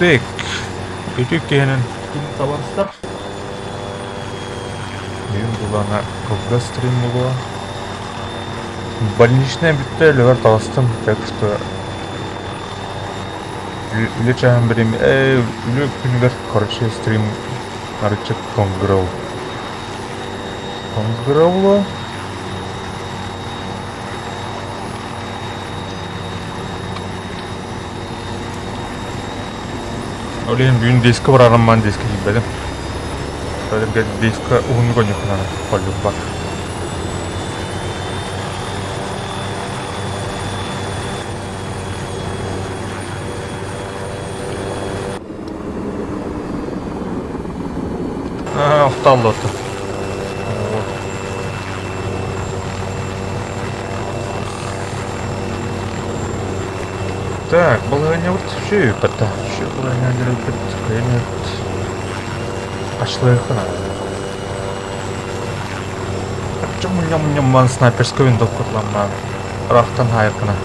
Бек. Үйдекенін. Товарищlar. Мен бұлана көпгі стрим было. Больничная бітті өлігер тағыстым. Так что... Үлі чағын бірім... Үлі күнігер, короче, стрим... Нарычы Конграу. Конграулы? Олейін бүйін дискі бар араман дискі кейбедім. Олейін дискі ұғын көне құнаны қолып бар. Оқталды оты. Так, бұл ғане өрт шүй бітті. Шүй бұл ғане әлі бітті. Ғане өрт. Ашлығы қына. Чым мұням снайперскі виндов құтланма. Рақтан айқына.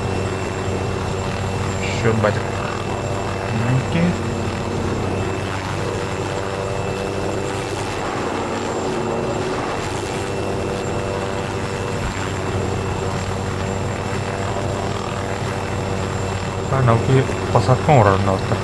Шүй бәдік. Мінеке. Nauki pasatkan oranın altta.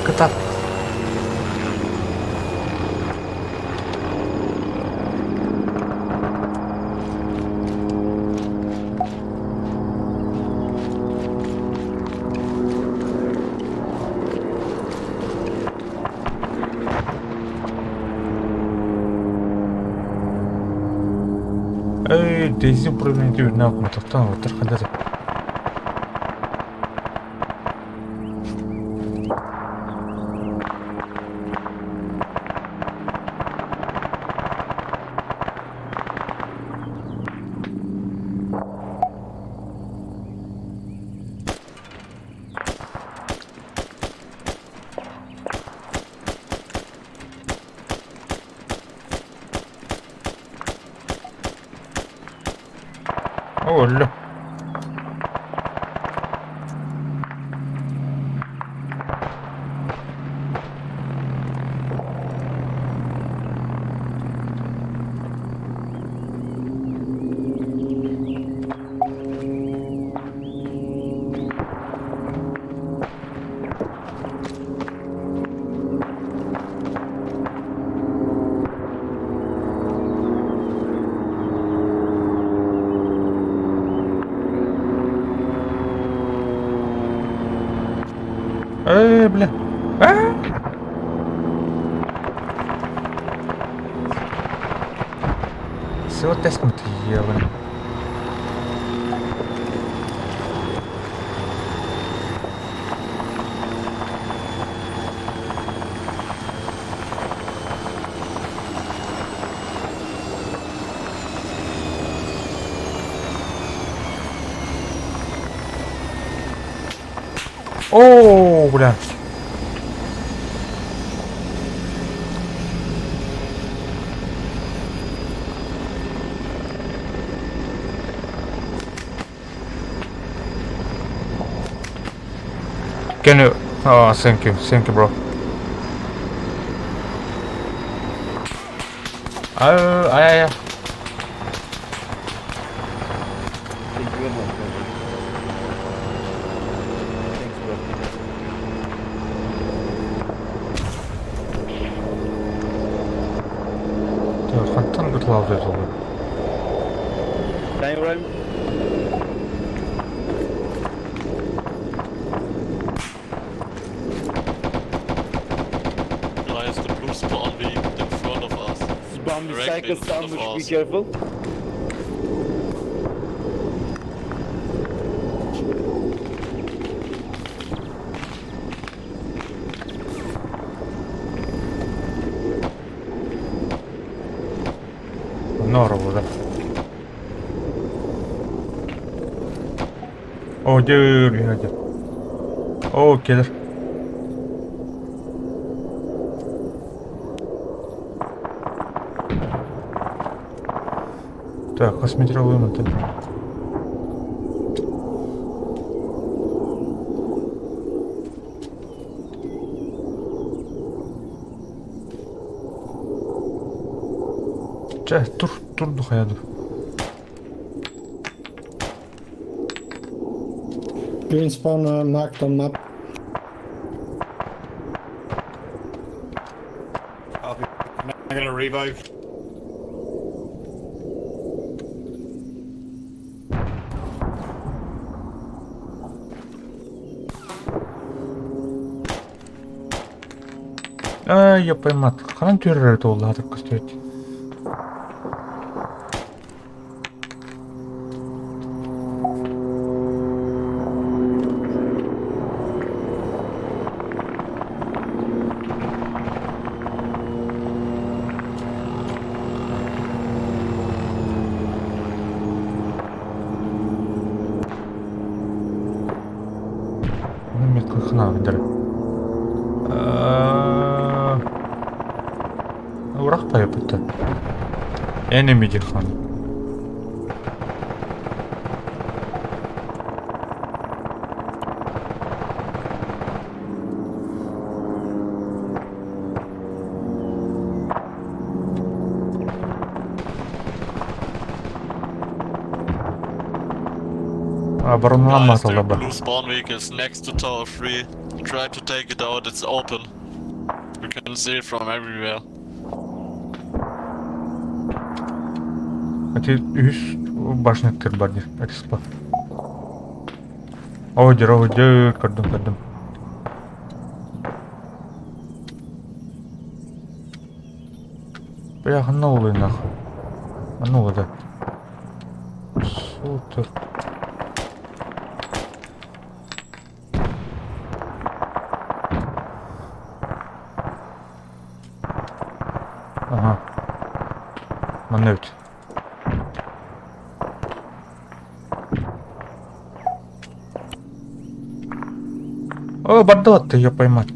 Kıtat. Дейзи управление үйріне алқыматықтан отыр қандай деп. Olha. Бля. Все теском ты ебаный. О, бля. Can you? Oh, thank you, bro. Yeah. Thank you very much. Thanks, bro. Ja, fantan geklaut is alweer. Can you run? Elias, the blue spawn being in front of us. Spawn bir Directly cycle in front of sandwich, be us. careful. Norra burada. Hayır, hayır. O gelir. Так, косметика вымыта. Turdu hayatım. Green spawn marked on map. Copy. I'm gonna revive. Ай, я поймат. Канан төрөр это ол атып көстөйт. Мен кыхна бидер. Урак пайып бітті. Enemy дихан. Оборонланмaz Guys, the алабы. blue spawn vehicle is next to Tower 3. Try to take it out, it's open. You can see it from everywhere. Эти үс башняктер бар дер. Респа. Одер, кырдым. Бияқ новый нах. Новый да. Сутер. Ага. Маневт. О, бардат ты ее поймать.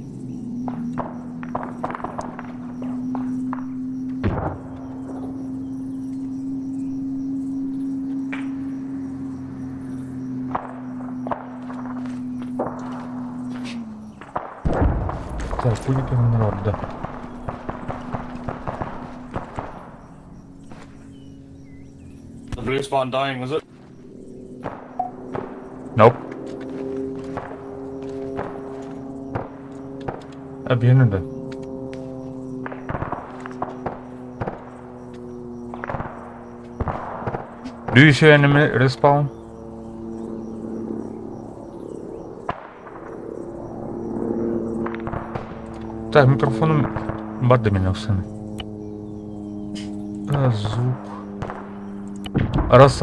Так, будет он народ, да. The blue spawn dying, was it? Nope. Bien de. Do you see enemy respawn? Так, микрофоном барды меня усыны. Звук. Раз.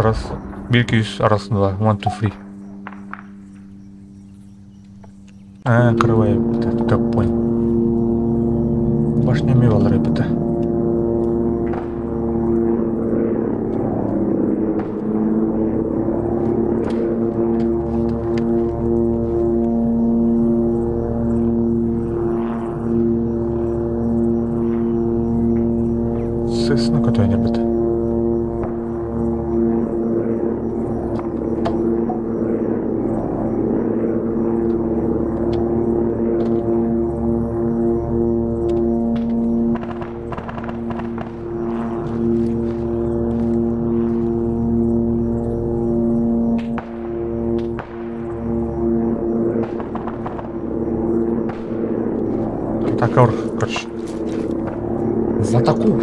1-2, раз, 2, 1, 2, 3. Кривая, так понял. Башня мивал репета. Сесна катай не бит. Такор, короче. Златаков.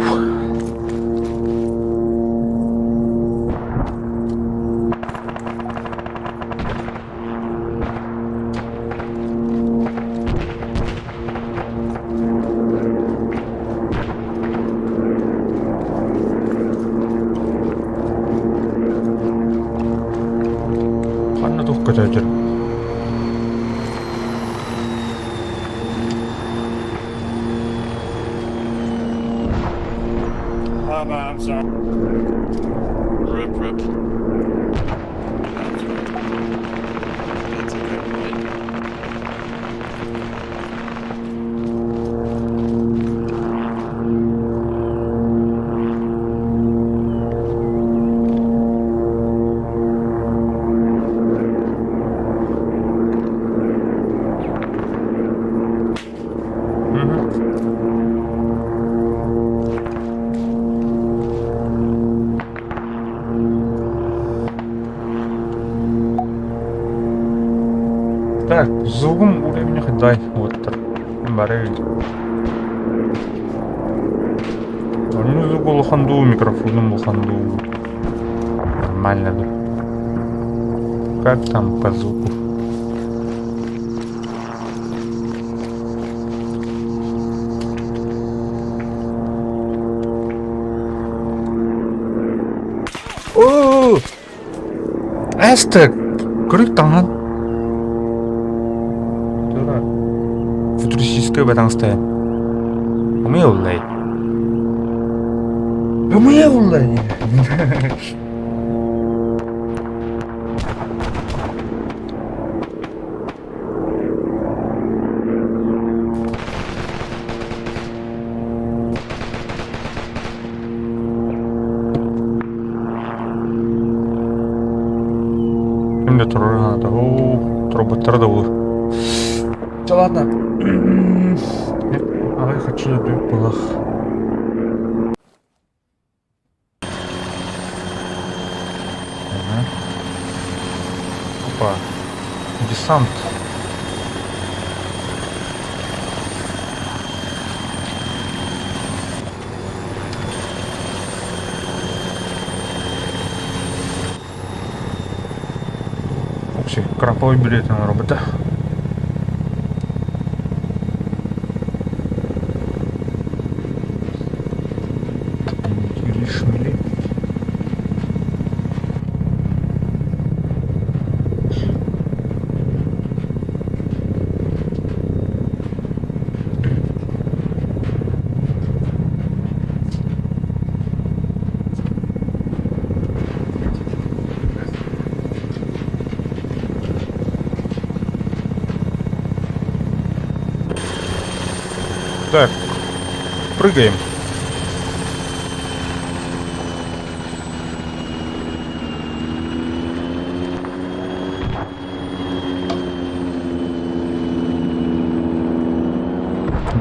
Ханна тух көтөжөр. I'm sorry. Rip. Так, звугум уровня дай. Вот так. Барей. Ну, звук лоханду, микрофоном лоханду. Нормально, да. Как там по звуку? О! Эстек! Крытан! Дурак. Футуристическая батангстая. Умелый. Умелый! Мне туры надо. О, роботер даур. Да ладно. А я хочу было. Опа. Десант. Вообще, краповый билет на робота. Шмели. Так, прыгаем.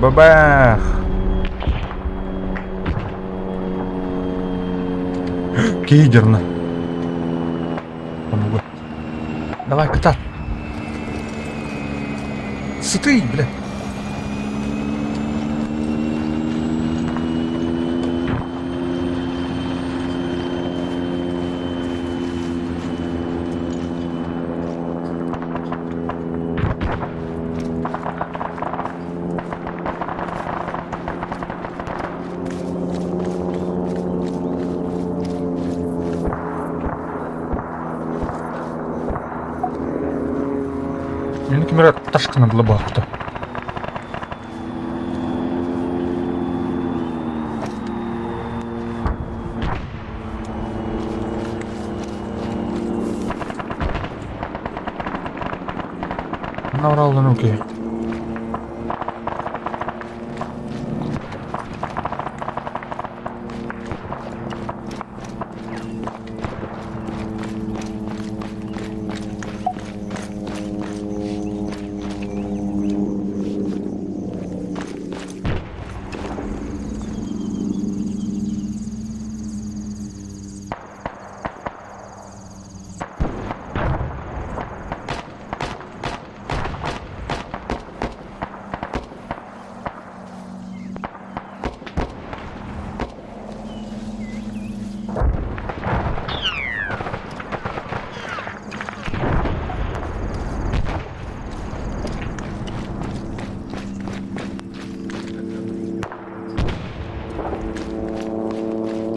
Бабах! Кейдерно. Помогу. Давай, кота. Сытый, бля. Мен камера ташкана для бахта. Наврал на руки.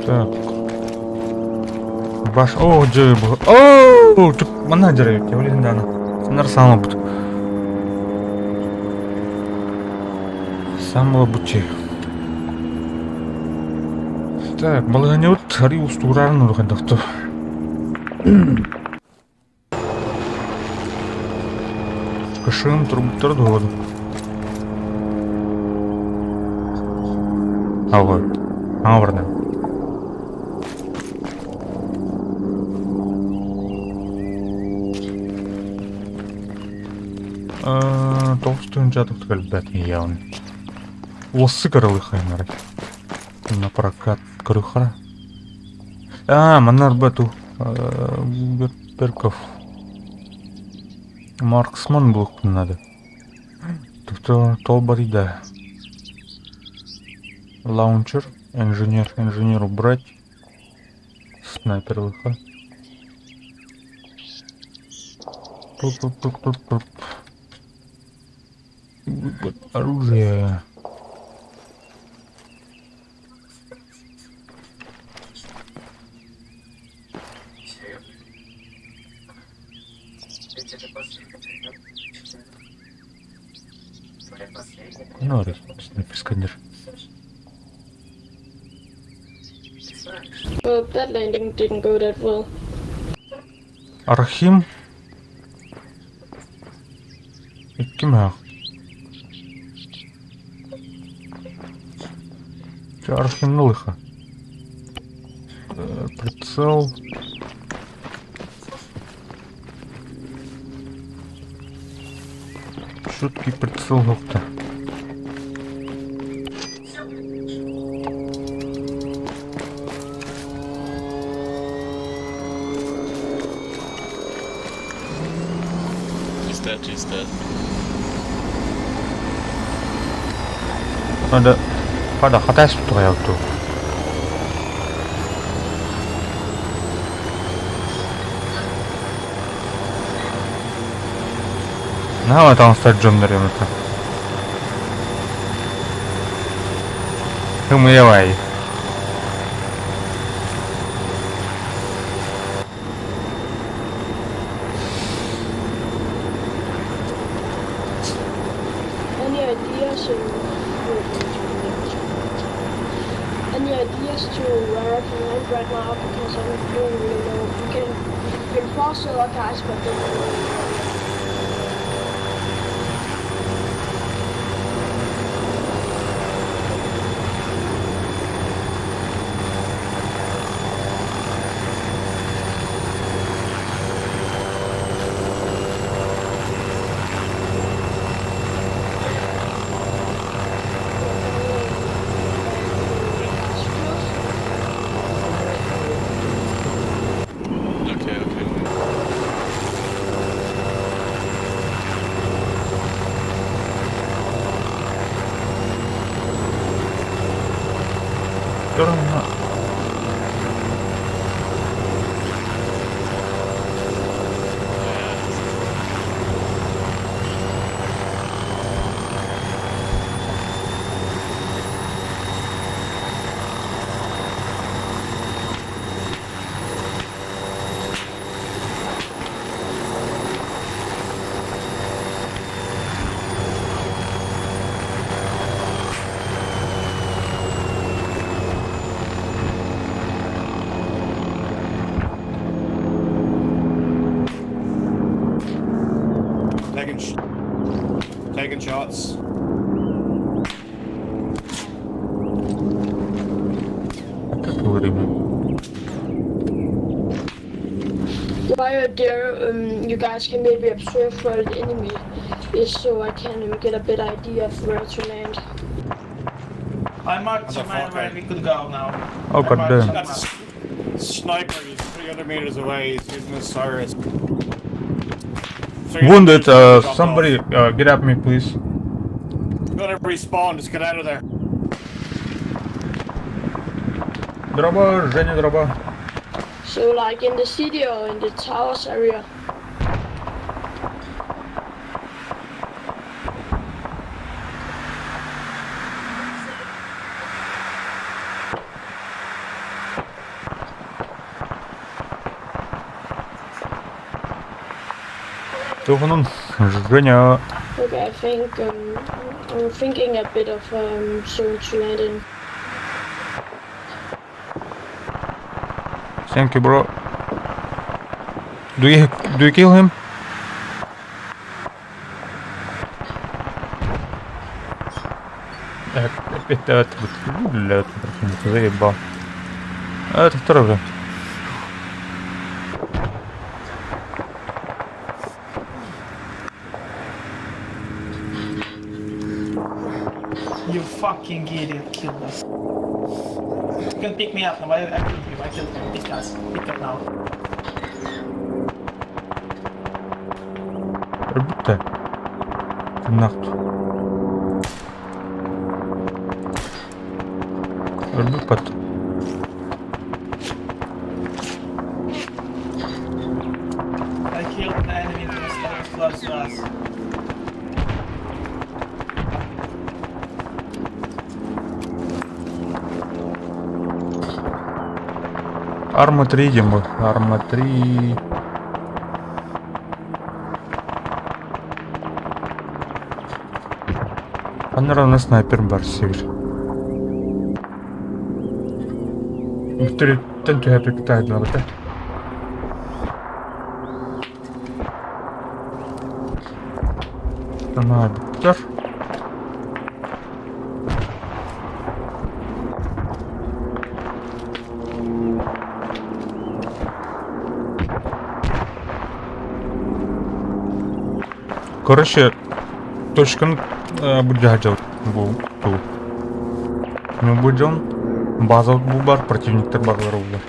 Так. Баш. О, джой был. О, тут менеджеры, я блин, да. Нарсал бут. Самого бути. Так, балганет, хари устурарно рухандахто. Кашым трубтар доду. Ава. Аварда. Толстый жадок бәт явно. Осы кырылы хайнары. На прокат крюхара. Манар бату. Берков. Марксман блок надо. Тобто толбар йде. Лаунчер, інженер убрать. Снайпер лиха. Пуп-пуп-пуп-пуп-пуп. Оружие. Ну, снайпер-сканер. Well, that landing didn't go that well. Архим. Кимя? Че Архим ну лиха? Прицел. Чуткий прицел гофта. He's dead. Hada hatayız tuttuğa yaptı. Нема там стать Джондарем это. Умывай. Any ideas to where I can land right now because I'm doing really low. You can force other guys, but don't really. Okay. Görünme. Taking shots. Как время? While you're there, you guys can maybe observe where the enemy is, so I can get a better idea of where to land. I marked the man where we could go now. Oh, I god marked damn. the That's map. a sniper. He's 300 meters away. He's using his Cyrus. 300 Wounded, meters, drop somebody off. get at me please. Gonna respawn. Just get out of there. Дроба, Женя, дроба. So like in the city or in the towers area. Tuhunun, Женя. Okay, I think I'm thinking a bit of zone to land in. Thank you, bro. Do you kill him? Это блядь, заебал. Это второй, блядь. You fucking idiot killed us. You can pick me up now. I killed you. I killed you. These guys. Pick up now. bitti. Tırnaktı. Öldük bat. I killed an enemy that was close to us. Арма 3 идем мы. Арма 3. Наверное, снайпер бар север. Мистер Тенту хэппи китай дала бата. Ана биттер. Короче, точканы bu жаажал бул туу. Ну бу жон база бул бар, противниктер базалары бул бар.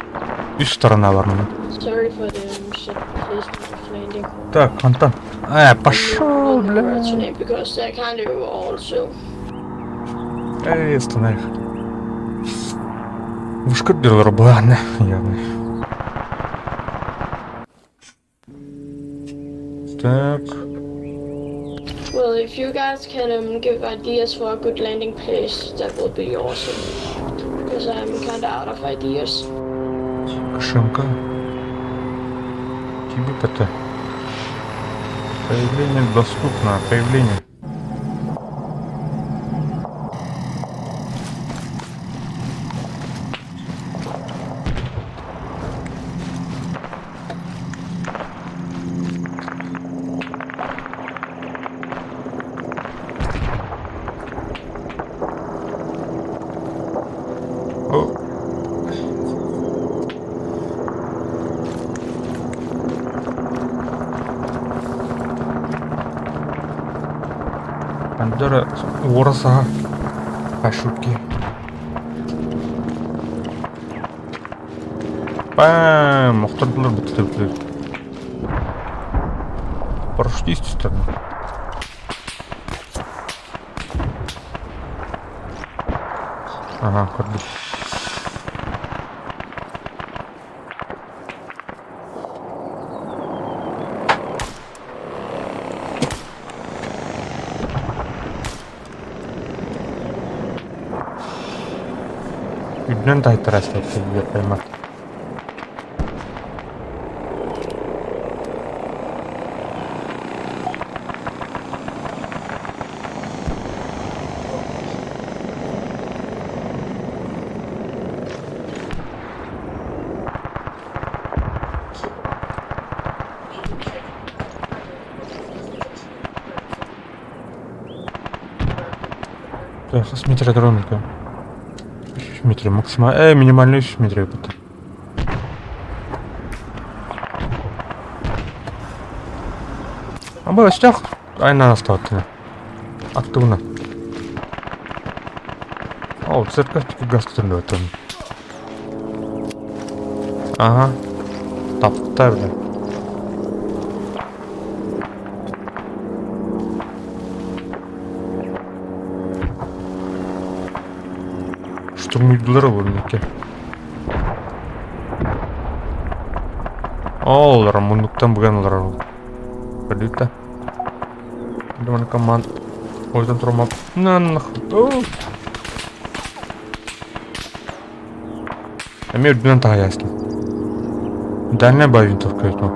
Үч сторона бар мунун. Sorry for the shit placement of landing. Так, Антон. Пошёл, бля. Because they're kind of also. Останови их. Вышка берлер бана, явно. Так. Well, if you guys can give ideas for a good landing place, that would be awesome. Because I'm kind of out of ideas. Кошелка. Тебе это. Появление доступно. Появление. Андера ораса ашуки. Бам, мохтарлар битtirdler. Парашют есть стороны. Ага, ходи. Üdden taytırasın yapayım. Так, с метра дроника. 3 метра максимально. Минимально 3 метра yapıtı. Ama işte aynen hasta attı. Attı bunu. О, церковь газ туда там. Ага. Tapta bile. Штурмуйдулар ол неке. Олар мундуктан буган олар ол. Білді. Думан команд. Ойдан тұрмап. Наннах. Әме үрдінен таға ясын. Дәліне байвин тұрка ету.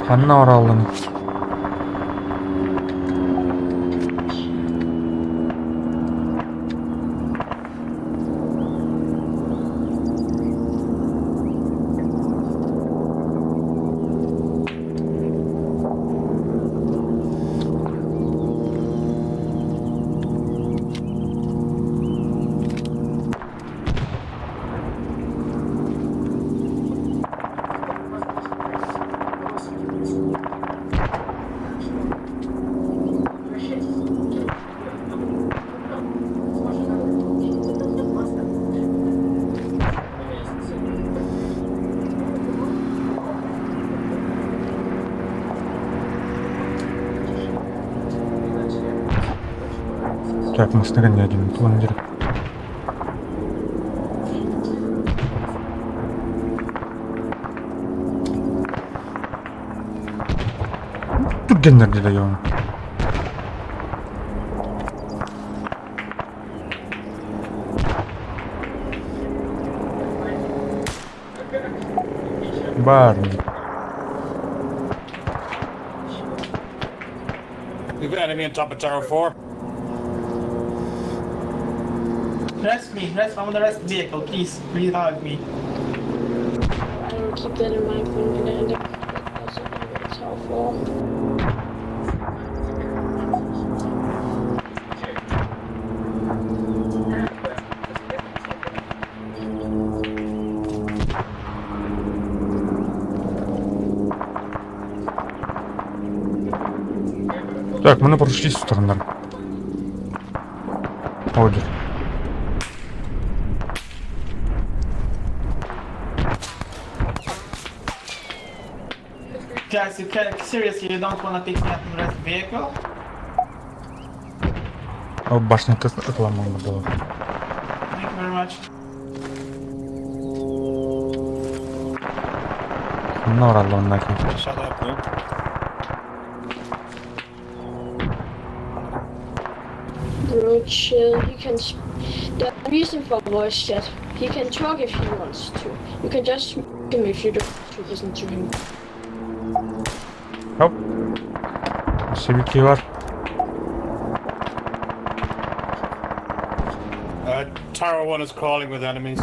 Ханна оралын. Так, мы снаряд не один планер. Тут генер не даем. Барни. We've got enemy on top of Tower 4. Rest me, rest. I'm on the rest vehicle, please. Please help me. I will keep that in mind when landing. That's it's helpful. Так, мы прошли с стороны. Одер. Guys, seriously, you don't wanna pick me up in the rest vehicle? А башня отломана была. Thank you very much. Норал он нахер. Shut up, no? Bro, chill. He can. The reason for voice chat. He can talk if he wants to. You can just mute him if you don't want to listen to him. Hop. Seviki var. Tower 1 is crawling with enemies.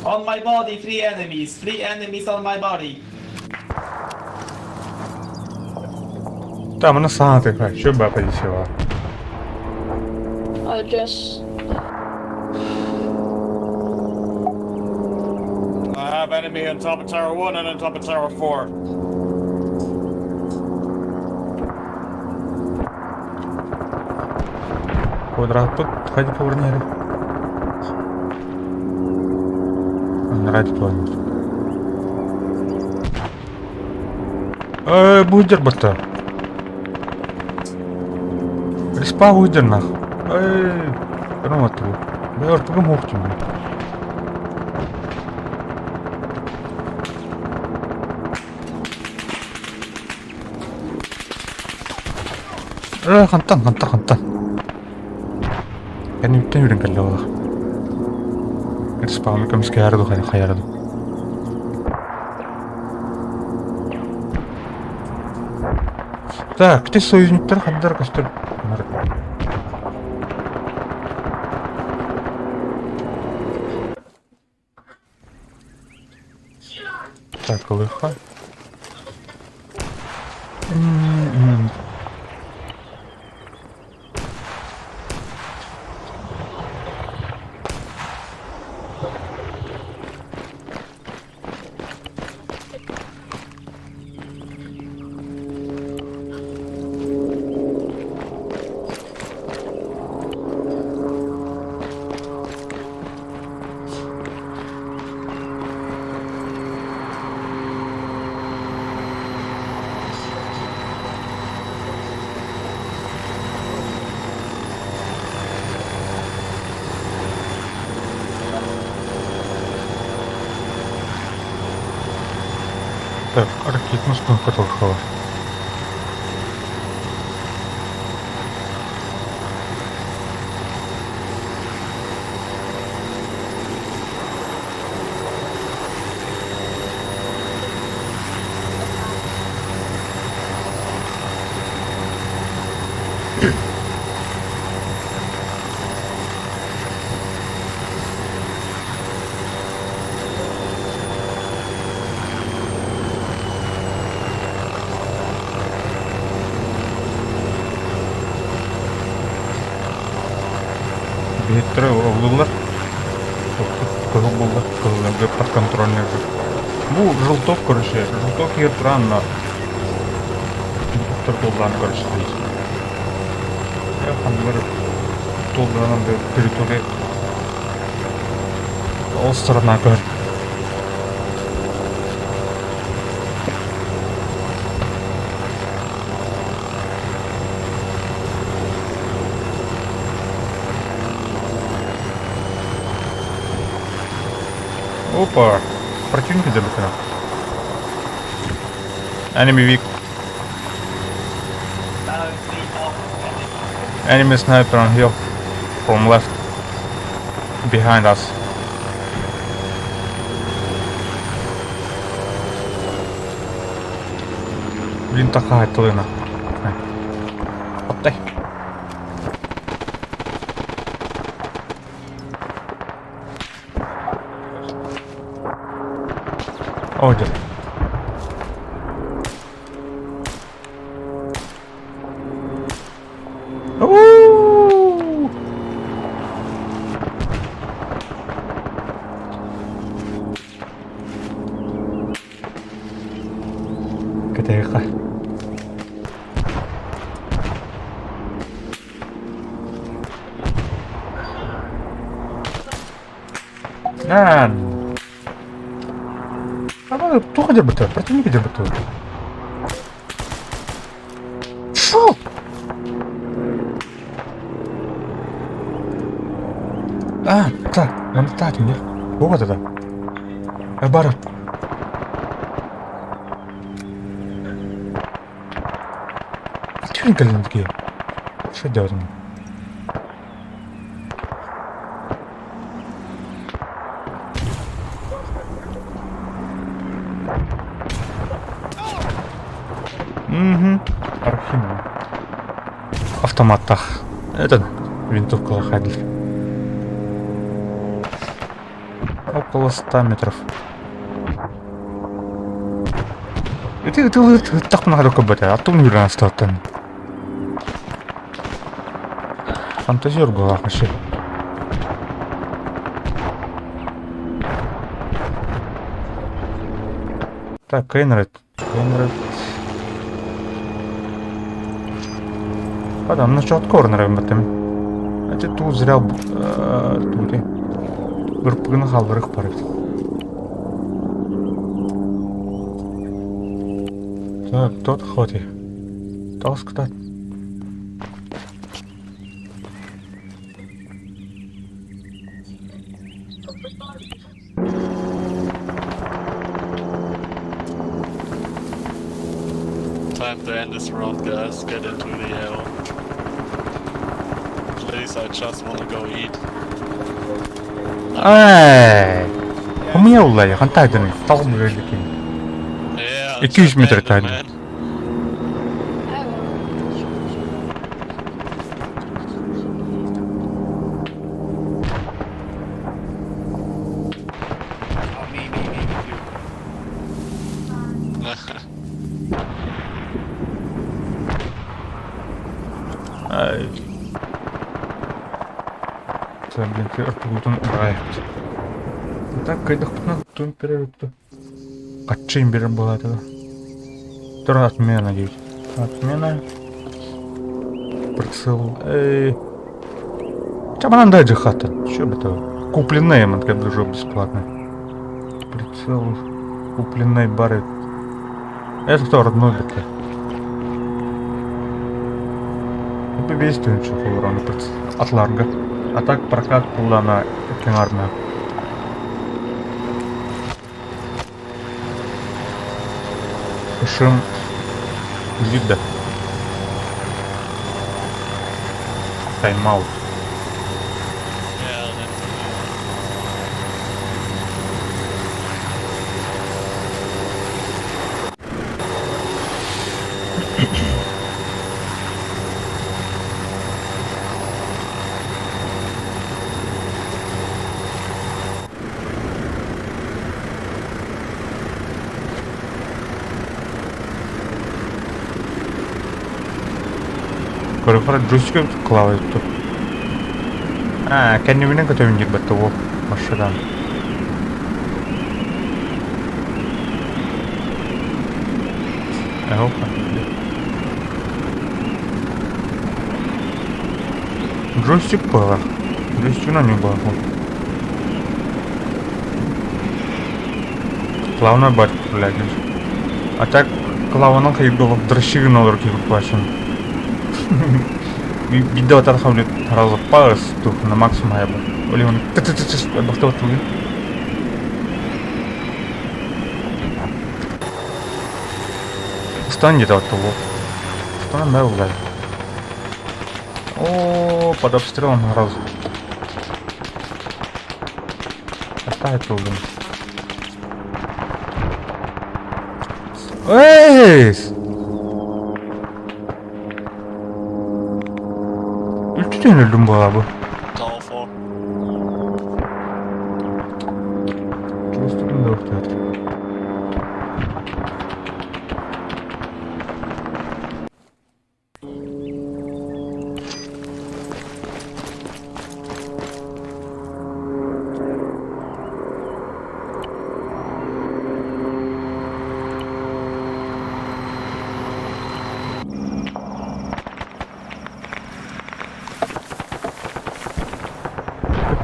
On my body, 3 enemies. 3 enemies on my body. Та мене сама тихо, що баба їсила. I'll just. I have enemy on top of Tower 1 and on top of Tower 4. Квадрат тут, ходи поверни. Ради планет. Будер бата. Респа будер нах. Ромату. Бер помогти мне. Хантан. Я не тэмрэн гэлээ. Респа мы камске ярду хаяраду. Так, ты союзниктер хандар кастер. Так, лыха. Так, ракетную установку толкала. Биттер олдулар. Кызыл болды. Кызыл под контрольный. Бу желток, короче. Желток ертран. Туртулдан, короче, стоит. Я хандар толданам территория. Ол сторона көр. Опа! Противник идет к нам. Enemy weak. Enemy sniper on hill. From left. Behind us. Блин, такая тлина. Отдай. Один. У-у-у! КТХ. Кто где бы-то? Противник где бы-то? Шо? Так, нам стать мне. Вот это. Бара. Противника ли такие? Что делать мне? Угу. Архимов. Автоматах. Это винтовка Лохадль. Около 100 метров. И ты так много КБТ, а то уверен стал там. Фантазер была вообще. Так, Кейнред. Adam nasıl corner'ım batım. Ate tu zrel tuğde. Bir pıgını kaldırık parat. Так, тот хоти. Тоскта. Time to end this round, guys. Get into the AO. Please, I just wanna go eat. Ай! У меня улай, хантайданы. Талм великий. Yeah, 200 метров man. тайны. Ай. Так, блин, ты артугутун проект. Так, кайдах путна тун перерыпты. Качим берем была этого. Вторая отмена, надеюсь. Отмена. Прицел. Эй. Чабанан дай джихата. Чё бы это? Купленные, man, как бы бесплатно. Прицел. Купленные бары. Это кто родной беке? Побействуем, что урона от Ларга. А так прокат пула на кинарная. Шим вида. Тайм-аут. Yeah, that's Короче, джойстик клавает тут. Kendi evine götürünecek battı o aşağıdan. Hoppa. Джойстик было. Джойстик на нем было. Плавно бать, блядь. А так клаваның қиылып дұрышығын алыр кейіп башын. Видео тархавлет таразы пас тут на максимум я бы. Оли он бахтал туги. Стань где-то от того. Стань, да, блядь. О, под обстрелом сразу. Опять трудно. Эй! Ülkeden öldüm bu abi. Tower 4. Kestim de ortaya.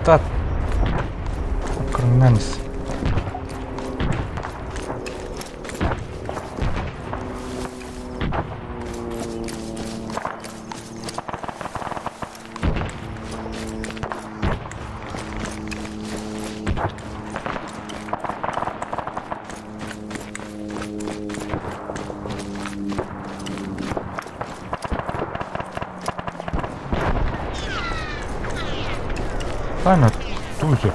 Ketat. Kerenans. Ладно, тут же.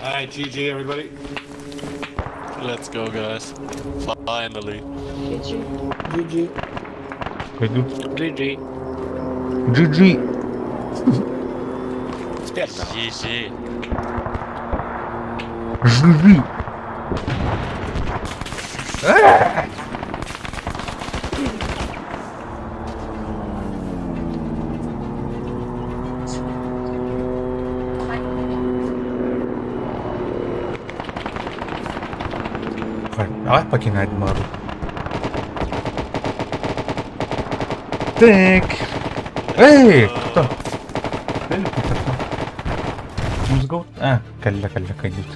Alright, GG, everybody. Let's go, guys. Finally. GG. Пойду. GG. GG. GG. Живи. Давай покинуть Мару. Так. Эй, кто? Музгал? А, калля, кайдут.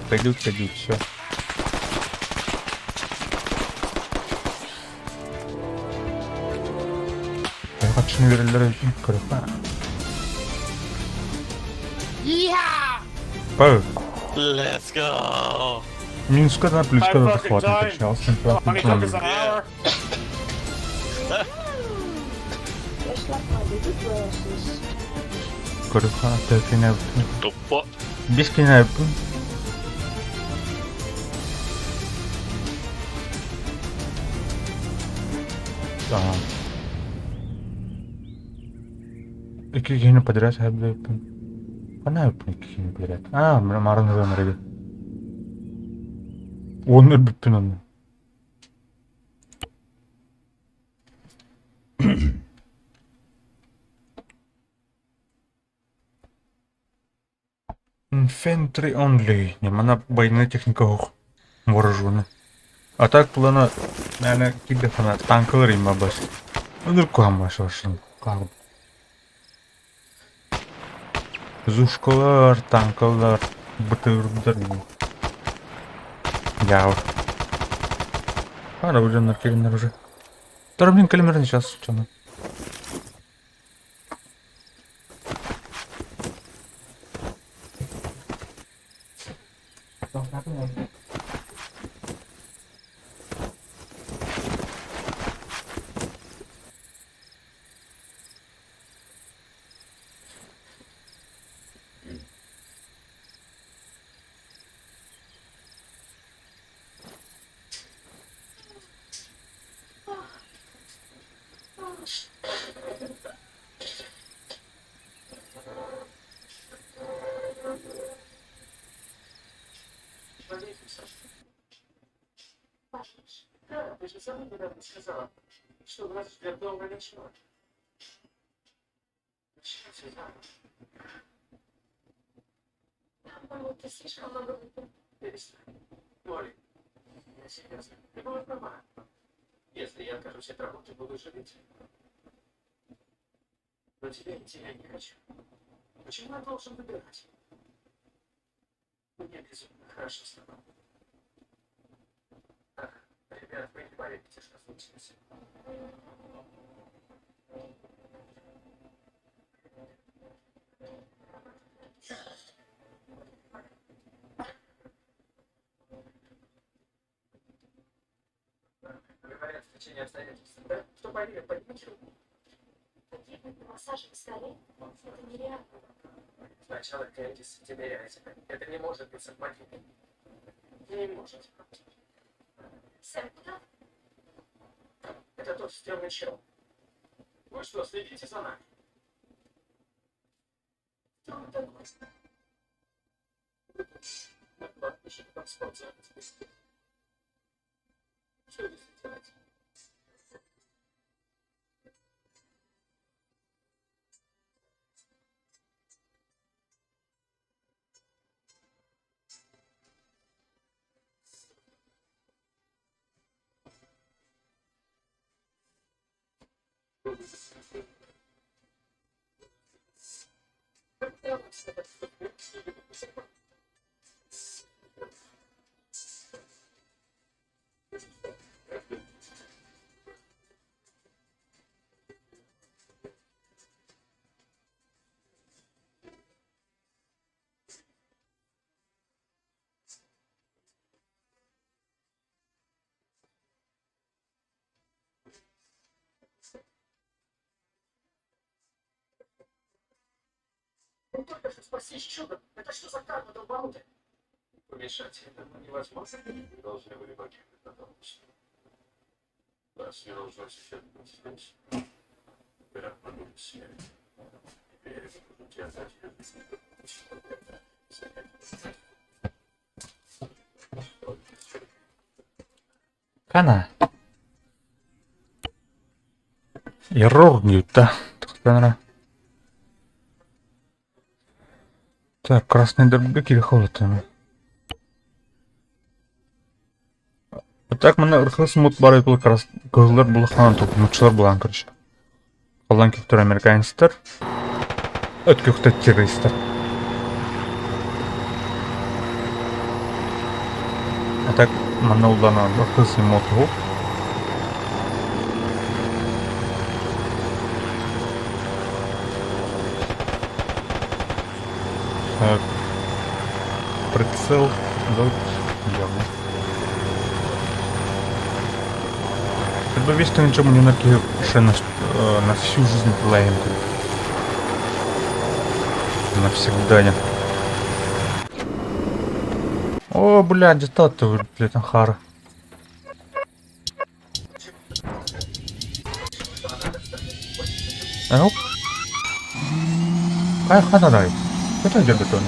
Кайдут, все. Я хочу не верить, крупа. Пау. Let's go. Минска на плюс, когда fucking захватом time. подчался. Only took us an hour. Just like my little brothers. Крупа, так и не... Тупо. Без кино. Tamam. İki yeni подряд я бы yapayım. Bana yapayım iki yeni подряд. А, маран жанры. Onlar bütün onu. Infantry only. Нема бойная техника вооружена. А так плана, yani телефона танкалар има бас. Öldür koyamaz olsun. Kaldı. Zuşkalar, tankalar, bıtırdır. Ya. Пора уже накинули уже. Да, блин, калимер сейчас что-то. По-моему, ты слишком много выпил. Перестань. Молли, я серьезно. Ты была права. Если я откажусь от работы, буду жалеть. Но тебя не хочу. Почему я должен выбирать? Мне безумно хорошо с тобой. Ах, ребят, вы не поверите, что случилось. Говорят, в течение обстоятельств, да? Что поверь, подниму. Погибнуть на массажном столе? Это нереально. Сначала Кэндис, тебе реально. Это не может быть совпадением. Не может. Сэм, куда? Это тот стрёмный чел. Вы что, следите за нами? Кто он такой? На кладбище под спортзалом. Что вы здесь делаете? Ну только что спастись чудом. Это что за карма долбанутая? Помешать этому невозможно. Вы должны были покинуть это область. Нас не должно сейчас быть здесь. Теперь подумайте себе. Теперь я буду тебя Kana. Error ньюта. Так, красный дробовик или холодный? Так, мене рахлысым бар етілі кызылар бұлықлан толқынушылар бұлан кірші. Қалдан көптір американецтер. Өткөкті террористер. А так, мене ұлдана рахлысым отығу. Так. Прицел. Явно. Как бы весь ничего не накинул на всю жизнь плейнку. Навсегда не. О, блядь, где-то ты, блядь, Анхара. А ну? Ай, ханадай. Кто идет бетон?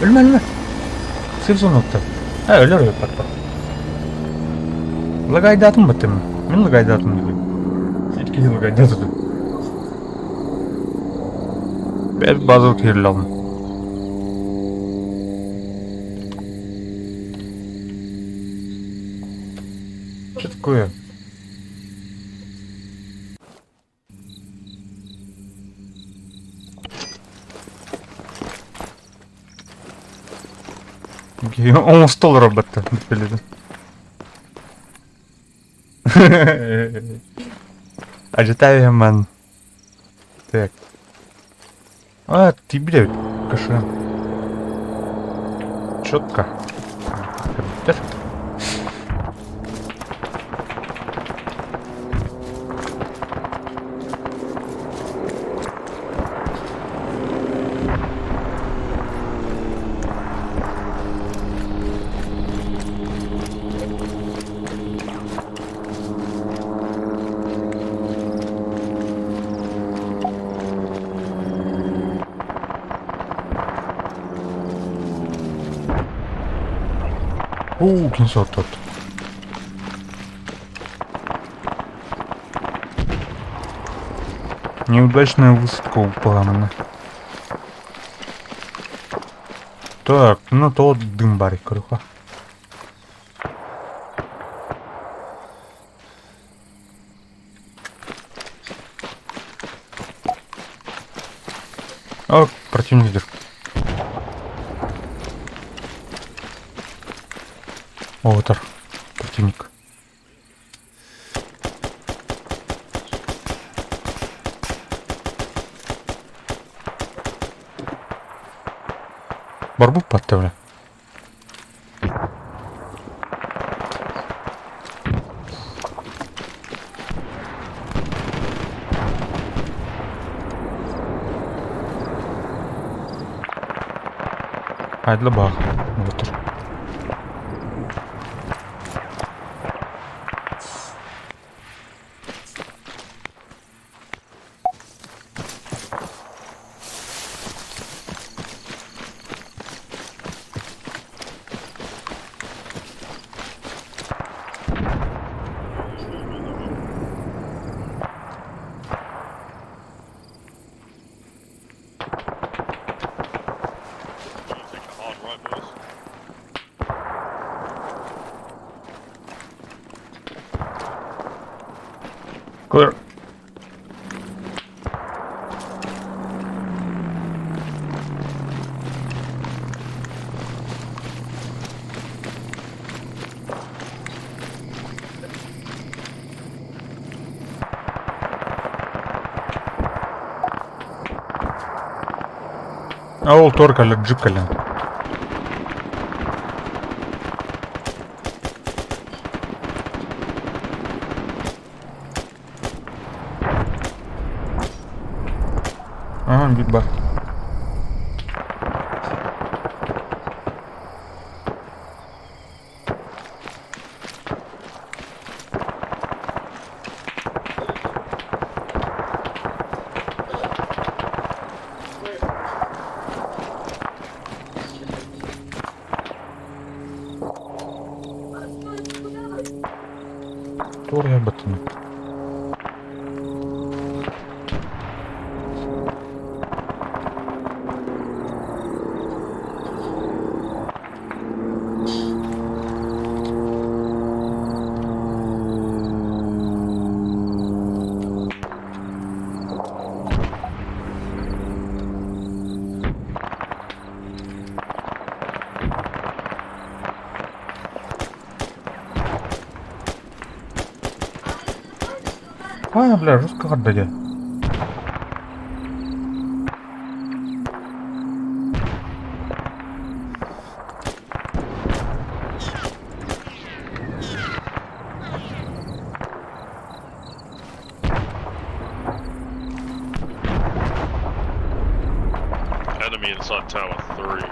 Ölme. Sırf nokta. Ha öyle öyle patlar. Lagaydatım mı değil mi? Ben lagaydatım gibi. Hiç kişi lagaydatım. Ben bazı kirli aldım. Что такое? Он стол робот-то. Ожидаю, ман. Так. А, ты, блядь, каша. Четко. Кинцо тут. Неудачная высадка упала. Так, ну то от дым барик, крыха. О, противник здесь. О, вот противник. Барбу подставля. Haydi la bak. Otur. Take a hard right, boys. Clear. Ол торкали, джикали. Ага, битба. Тор я батон. А, бля, жестко отдали. Enemy inside tower 3.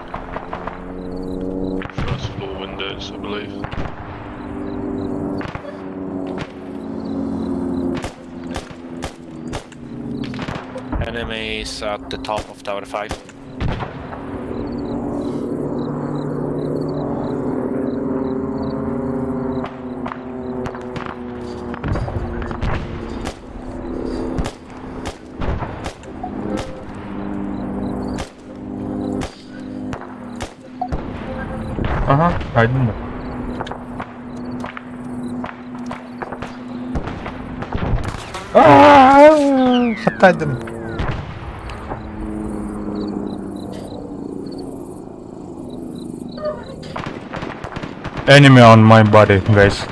First floor windows, I believe. Enemies at the top of tower 5. Ага, aydın da. Aaaa, hataydın. Enemy on my body, guys.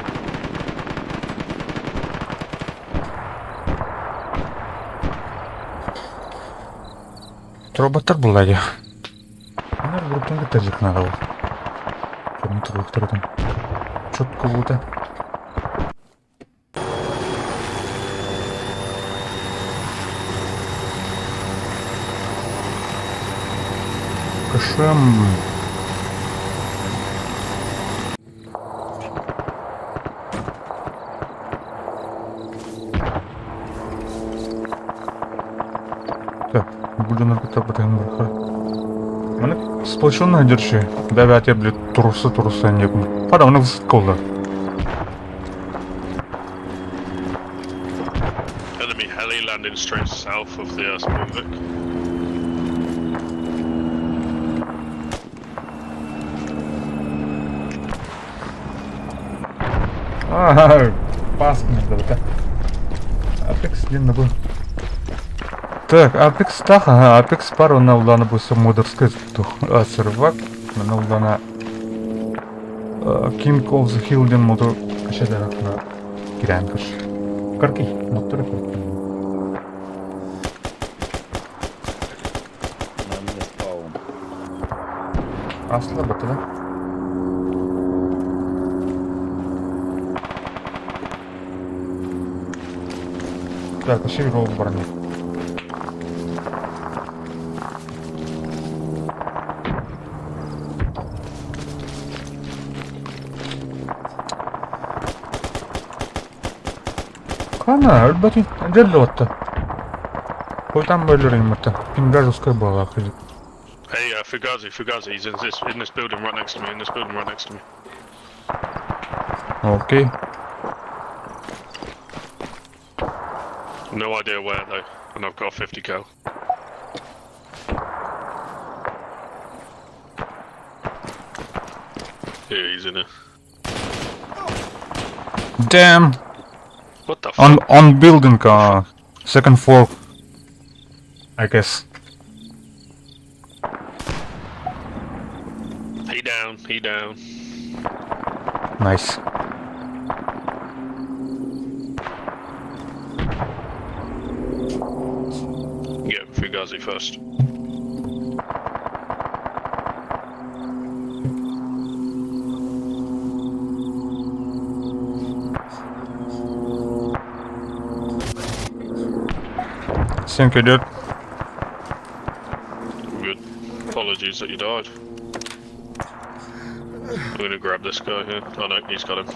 Роботар был я. Наверное, группа гитарик надо было. Кто там? Четко будто. Кашем. Так, буду на КТПТН верха. Мене сплочено держи. Дев'ять я, блядь, туруса не буду. Пада, вони висадково. Enemy heli landing straight south of the Spivik. Ага, паскнет, да. Апекс длинно был. Так, Апекс так, ага, Апекс пару на улана бы самодерская тух. Сервак, на улана King of the Hill ден мотор кашадарак на киранкаш. Карки, мотор карки. I'm just spawn. Асла бата, да? Так, а ще рол брони. Kana, өлбәти, дәлле отты. Койтан бөлерин мата. Пингажускай бала хизик. Hey, Fugazi, he's in this building right next to me, Окей. No idea where though, and I've got a 50 cal. Yeah, he's in here. Damn. What the fuck? On building, second floor. I guess. He down. Nice. Get Fugazi first. Thank you, dude. Good. Apologies that you died. I'm gonna grab this guy here. Oh no, he's got him.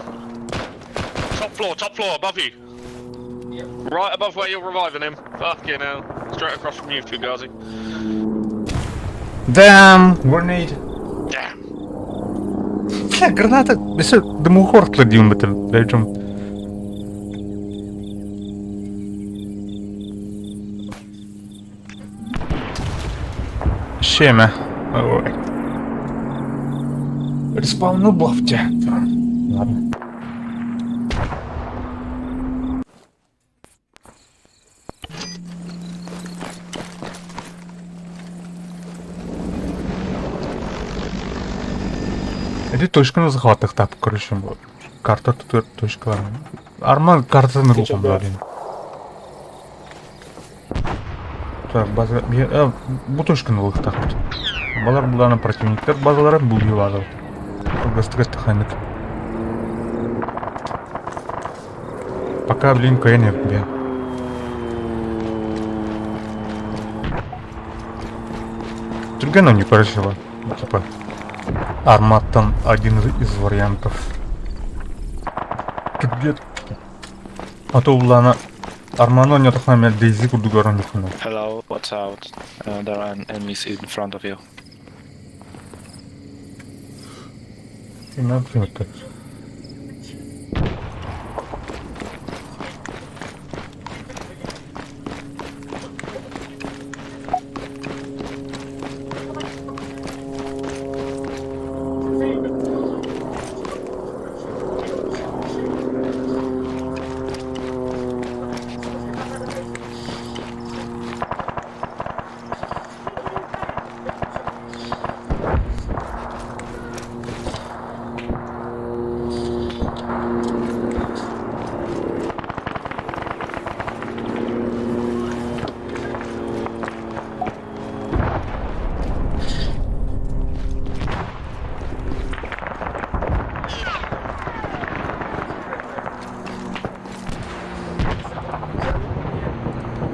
Top floor, above you! Right above where you're reviving him. Fucking hell. Straight across from you, Fugazi. Damn! Grenade! Damn! Бля, граната! Если дымохор кладим бы там, причем. Щемя. Ой. Респауну бафте. Ладно. Эти точканы захватых тап, короче, карта тут точкалар. Арман картаны рухам дадин. Так, база... Bu точканы лыхтак. Балар буланы противниктер базалары бул база. Гастыгы таханник. Пока, блин, кайнер, бля. Другая не порешила. Типа, Арматтан один из вариантов. Тут где-то. А то улана Армано не так намел Дейзи курдугаран духна. Hello, watch out. There are enemies in front of you. И надо это.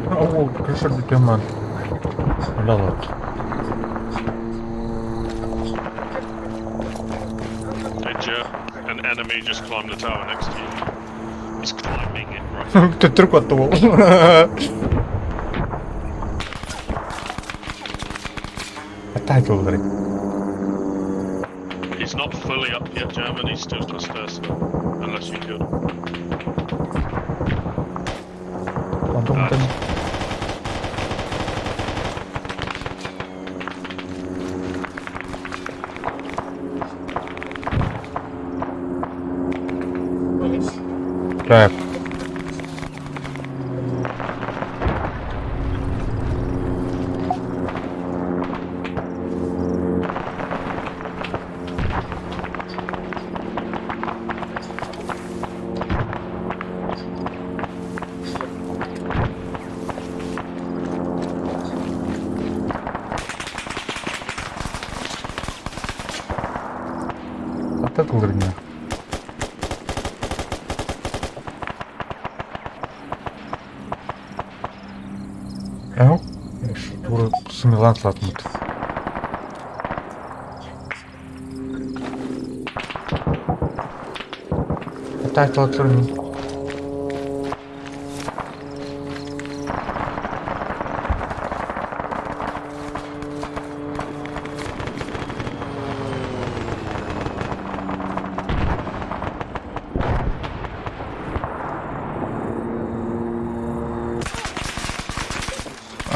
О, крыша дипломат. Да ладно. Hey, Jer, an enemy just climbed the tower next to you. He's climbing it right. Кто трюк оттого. Опять ударить. He's not fully up yet, German. He's still got stairs. Unless you killed him. Потом там... Так. Атакалар меня. Ау? Тура сумелан сатмыт. Атакалар меня.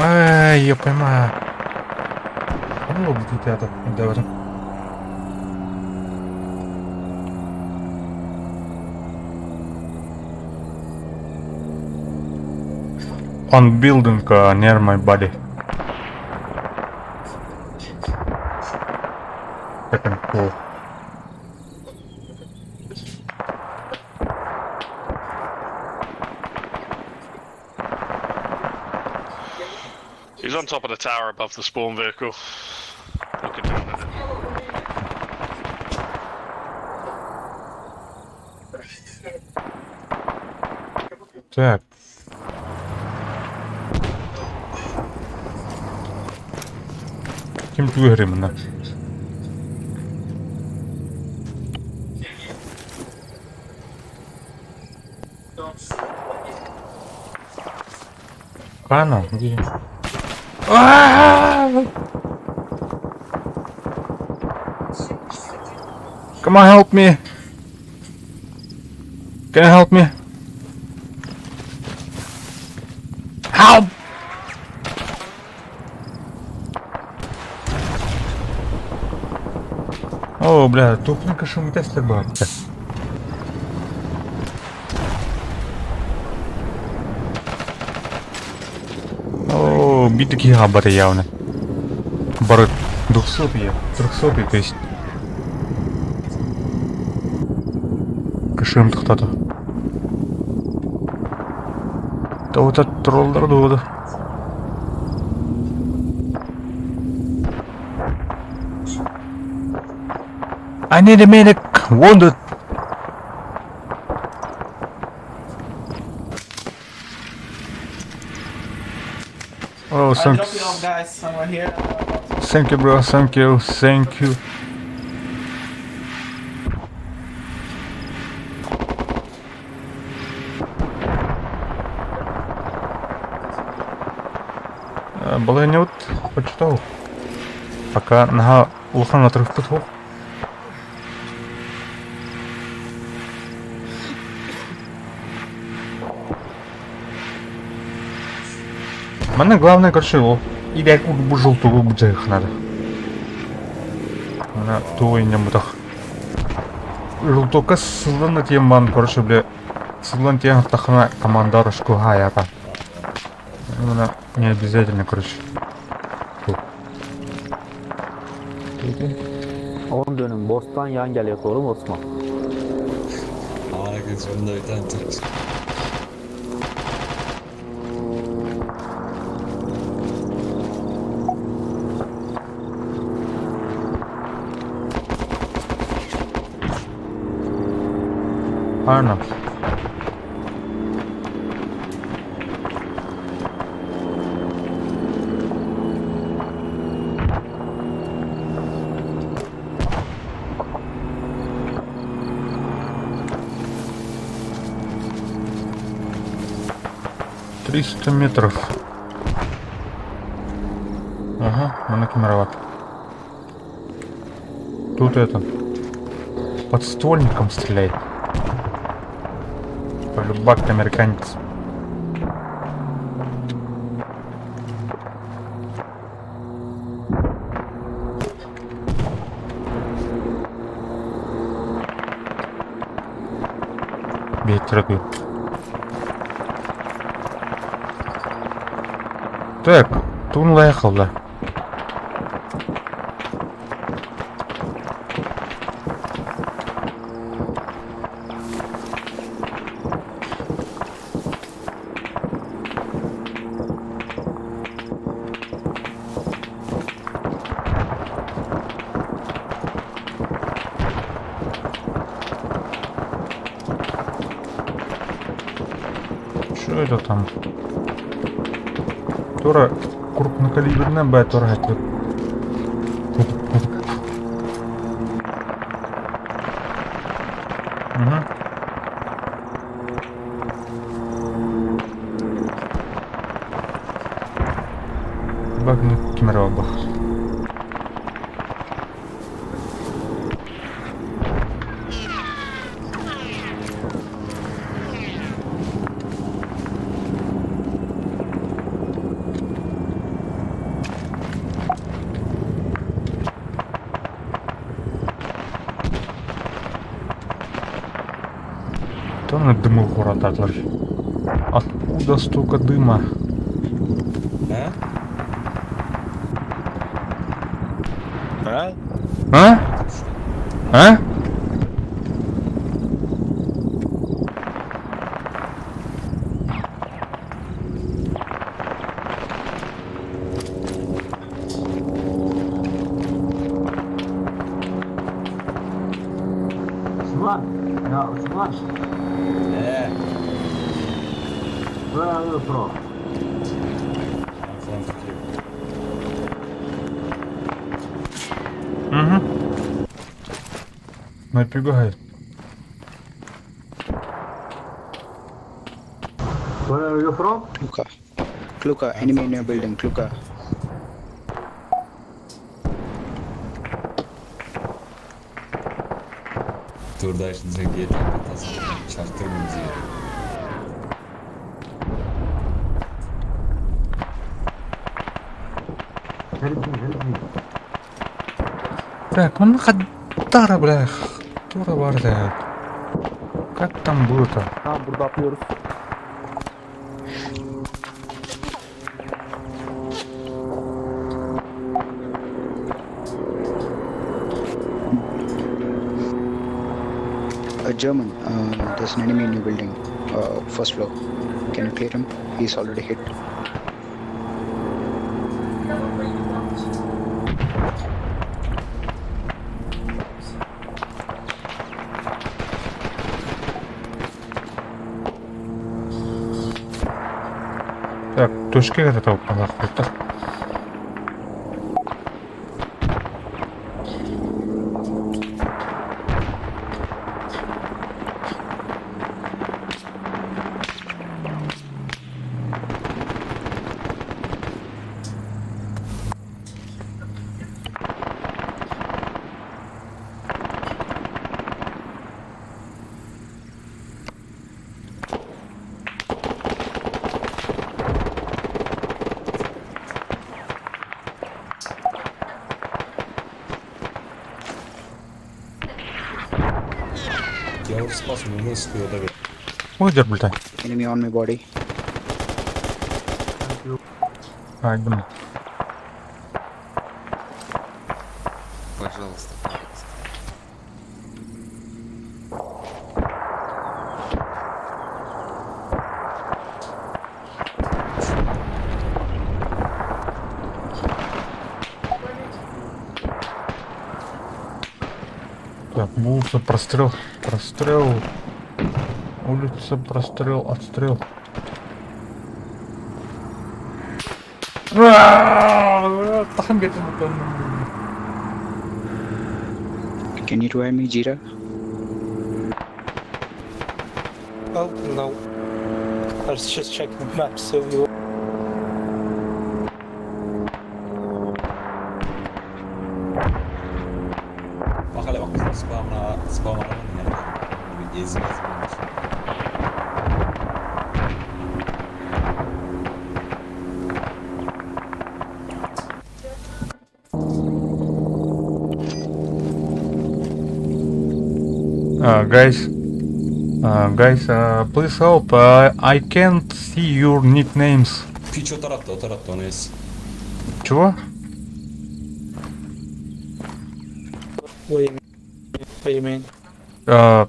Ай, я поймаю. Ну, где это? Давай. On building near my body. Second floor. He's on top of the tower above the spawn vehicle. Looking down at it. Так. Ким виграємо на? Пана, где? Come on, help me. Can you help me? Help! О, бля, тупненько шумитester бар. О, битки габары явно. Бары 200 є, 300, то есть. Кышым тықтады. Да вот этот троллдар doğdu. I need a medic. Wounded. Oh, I thanks. drop you off, guys, somewhere here. Thank you, bro. Thank you. Thank you. Было не вот почитал. Пока нога улхан отрыв пытал. Мне главное, короче, или у желтого бджех надо. Она то и не мутах. Желтока сылан тем короче, бля, сылан тем тахна командарушку гаяка. Она не обязательно, короче. 10 dönüm boştan yan geliyor, doğru mu Osman? Herkes bunda bir tane Türk. Aynen. Триста метров. Ага, монокимероват. Тут это подствольником стреляет. Полюбак американец. Бей geçirebiliyor. Так, Тунла ехал. Что это там? Тора крупнокалиберная Б торгать. Угу. Багну кемерово бах. Там дымы в город отложи. Откуда столько дыма? А? А? Osman. Ya Osman. Where are you from? Угу. Напрягает. Where are you from? Kluka. Kluka, enemy in your building, Kluka. Dur da şimdi sen geç çaktırma bizi. Help me. Так, ну Кадара, бля. Тура var ya. Как там будет-то? Tamam burada atlıyoruz. German, there's an enemy in your building, first floor. Can you clear him? He's already hit. Так, точки от этого подхода. Я уже спас ему мысль, Давид. Выйдет, блядь. Enemy on my body. Ай, блин. Пожалуйста. Так, улица, прострел, прострел. Улица, прострел, отстрел. Can you revive me, Jira? Well, no. I was just checking the map, so you. Bak hele bak spam arabanın yanında. Bir gezmez miymiş? Guys, Guys, please help. I can't see your nicknames. Piç o tarafta onu es. Чего? What do you mean?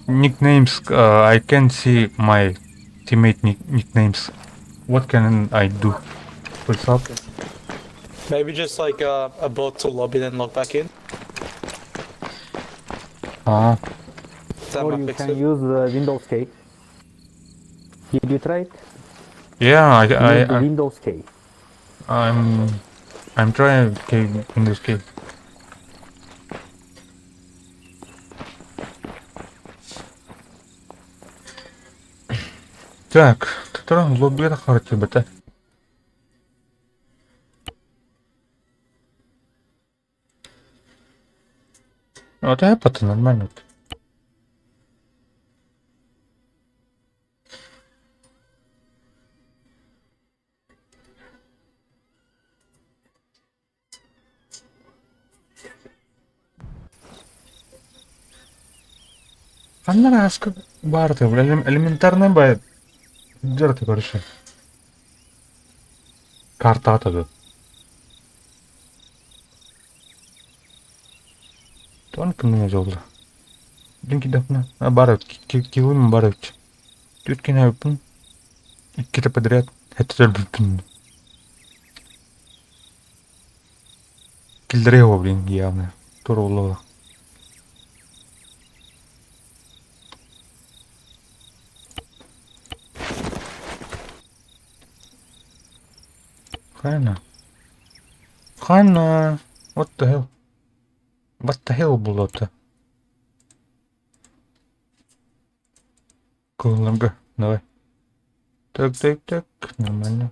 Nicknames. I can't see my teammate nicknames. What can I do? Please help. Maybe just like a bot to lobby then log back in. Ah. That Or might you fix can it. use Windows K. Did you try it? Yeah, Use the Windows K. I'm trying Windows K. Так, который лобби харчи бата. Вот это нормально. Она раска барты, элементарная бай. Жарты, короче. Карта атады. Только меня жолда. Динки дапна. Барып, килым барып. Түткен айыппын. Иккеті подряд. Это бүтін. Килдіре его, блин, явно. Тура улова. Хана. What the hell? What the hell было это? Колонга, давай. Так, нормально.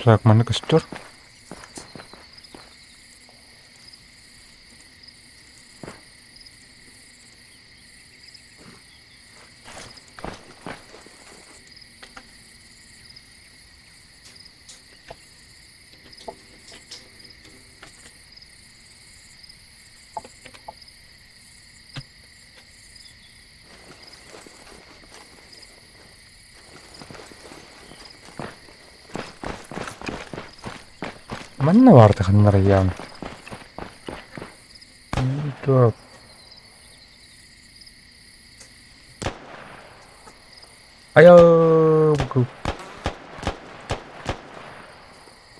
Так, мене костер. Мене варто ханна явно. Так.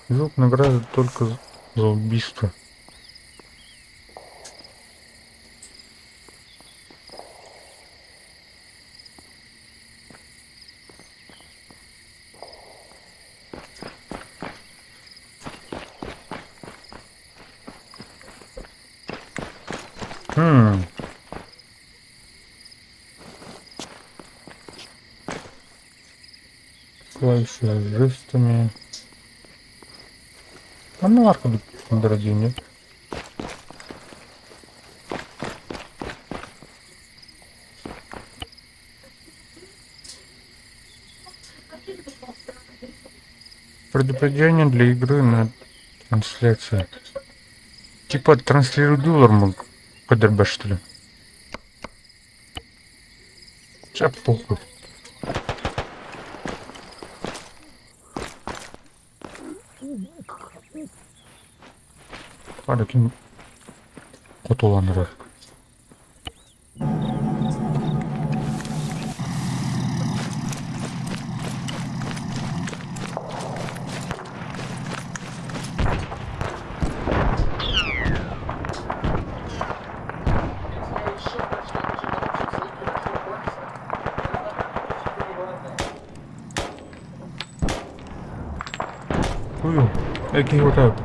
Звук награды только за убийство. Клавиши жестами. Ну, арка дорогие, нет? Предупреждение для игры на трансляции. Типа транслирует доллар КДБ, что ли? Сейчас похуй. Hadi kim kot olanları. Ой, який вот так.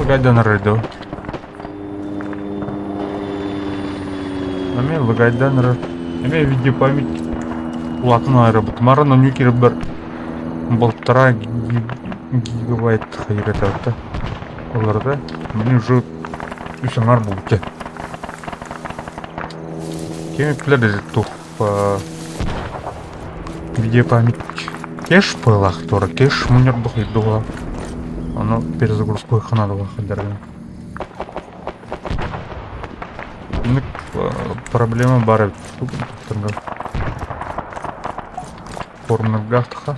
Лагайдан рейду. Ами лагайдан рейду. Ами видеопамять. Латын айрабыт. Марана нюкер бір 1,5 гигабайт хайрет атты. Оларда мен уже үсіңар болды. Кемеплер тух видеопамять. Кеш пылах тора, кеш мунер бухай дуга. Оно перезагрузку их надо выходить. Проблема бары. Формных гахтха.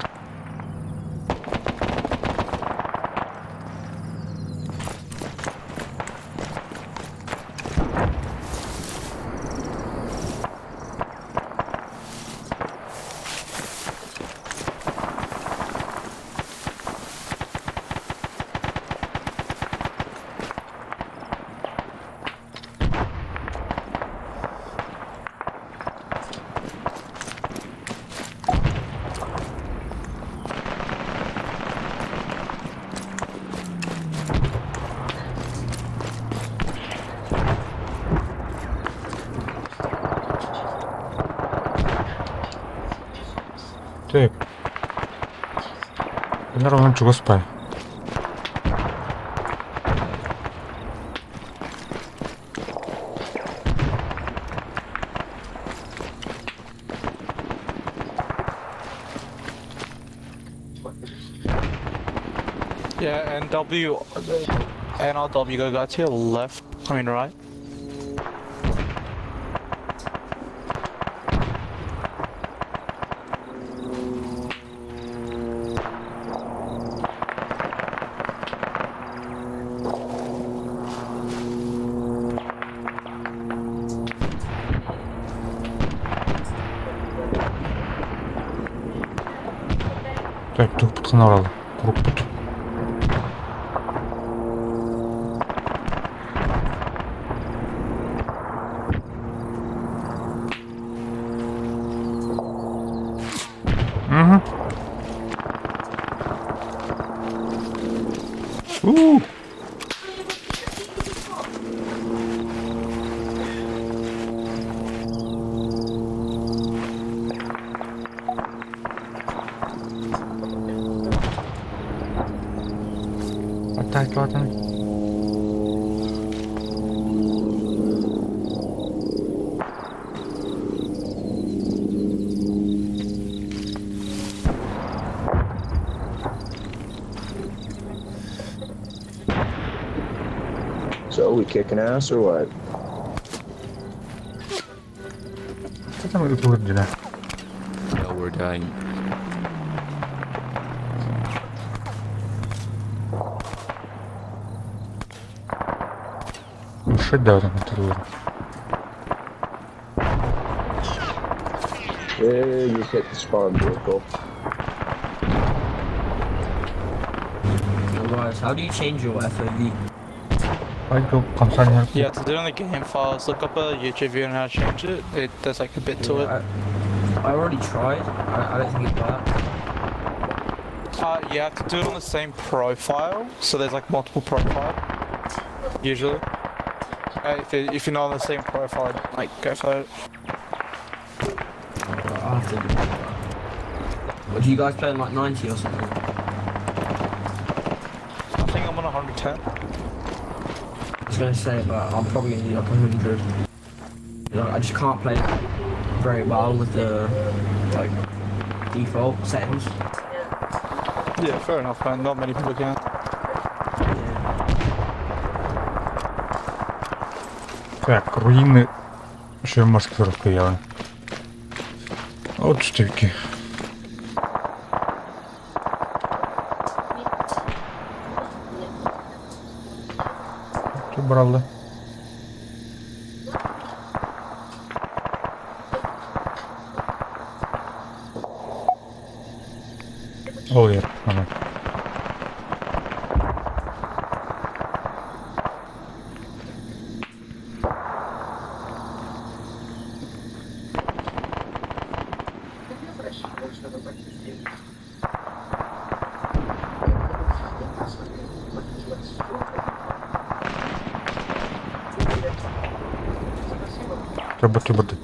Так. Наверное, чего спай. Yeah, NW, NRW, go to your left, I mean right. Так, тут подхнорал. Круг тут. Ладно. So, we kicking ass or what? Что там это вроде? No, we're dying. Шатдаун это было. Yeah, you hit the spawn vehicle. Guys, how do you change your FOV? Yeah, to do in the game files, look up a YouTube video on how to change it. There's like a bit to it. I already tried. I don't think it worked. You have to do it on the same profile, so there's like multiple profiles, usually. If you're not on the same profile, like, go for it. I'll have to do that. What, do you guys play on like 90 or something? I think I'm on 110. I was gonna say, but I'm probably gonna need like 100. I just can't play very well with the like default settings. Yeah, fair enough, man. Not many people can. Так, руины еще маскировка явно. Вот штуки. Что брал, да? О, я, ага. Треба води.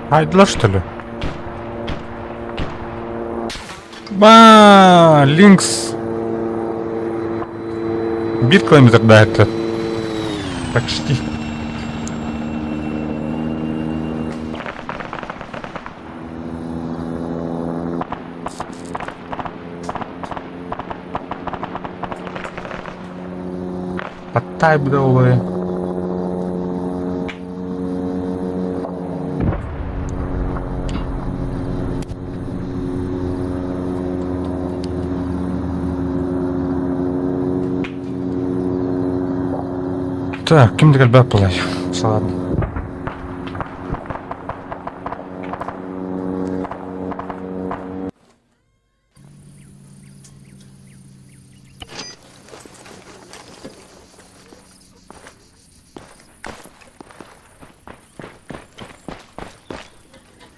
Айдла, что ли? Линкс. Биткоин тогда это. Почти. Подтай, бдовые. Так, kimde galiba play. Ладно.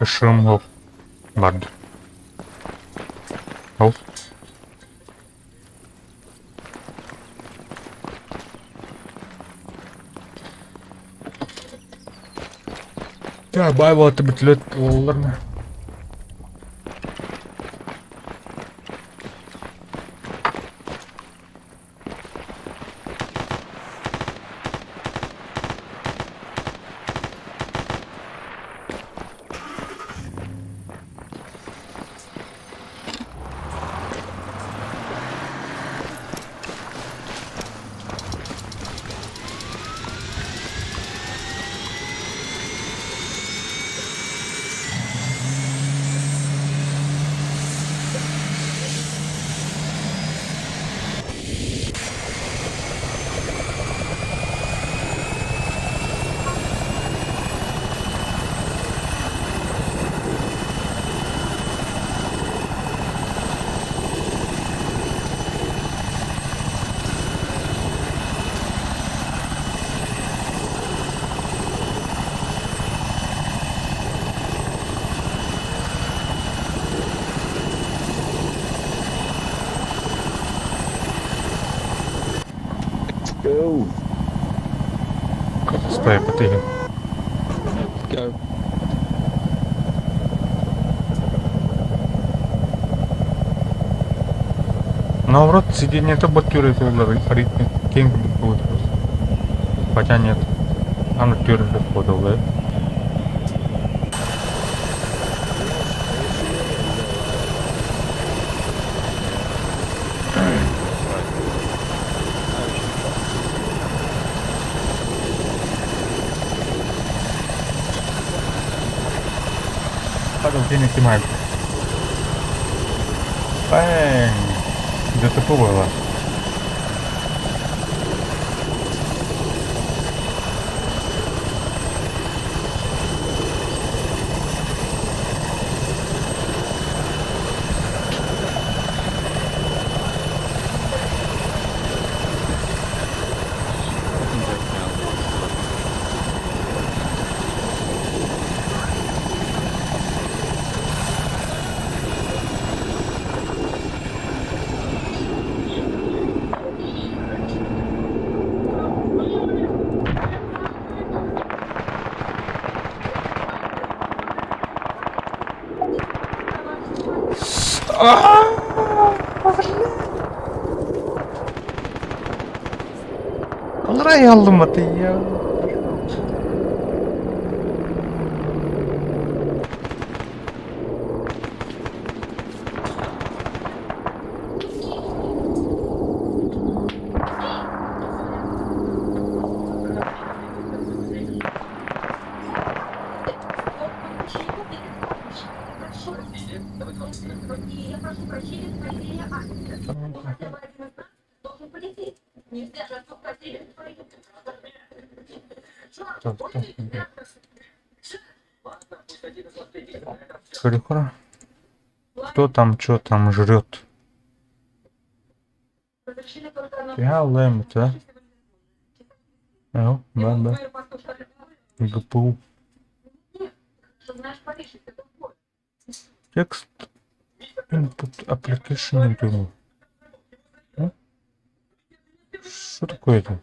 Шум оф. Бад. Оф. Ya bay bay bitlet olur mu? Go. Стой, потыгай. Go. Наоборот, сиденье это батюры, это ритм кинг будет. Хотя нет. Оно тюры подал, да? Падал, ты не снимай. Бэнг. ДТП было. Қалай алдым аты я. Я прошу прощения, фамилия Анна. Должен полететь. Нельзя же отпускать ее. Хорошо. Кто там, что там жрет? Я лэм, да? Да. ГПУ. Текст. Input application interview. Что такое это?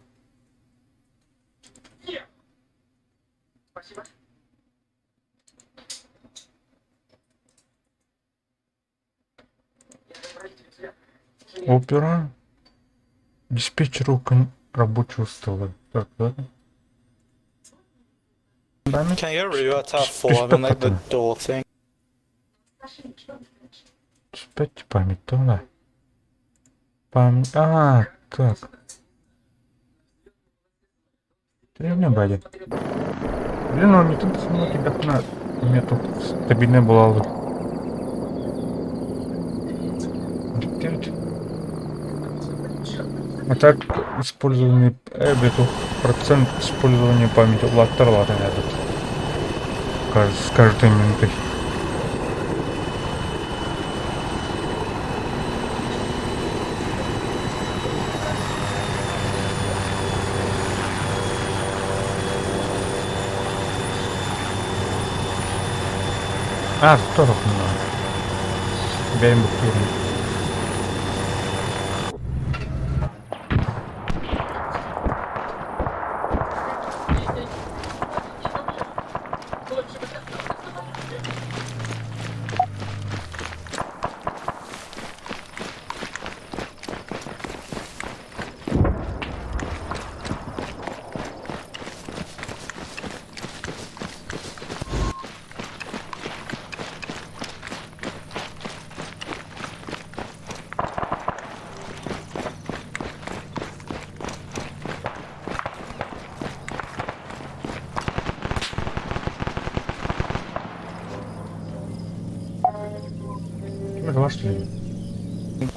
Опера. Диспетчеру рабочего стола. Так, да? Can you get rid of that 4? I mean, like the door thing. Спать память, да. Память. А, так. Древняя бадя. Блин, ну не тут смотри, как на. У меня тут стабильная была. А так, использование процент использования памяти латерлата этот. С каждой минутой. А, 40 минут. Берем бутылку.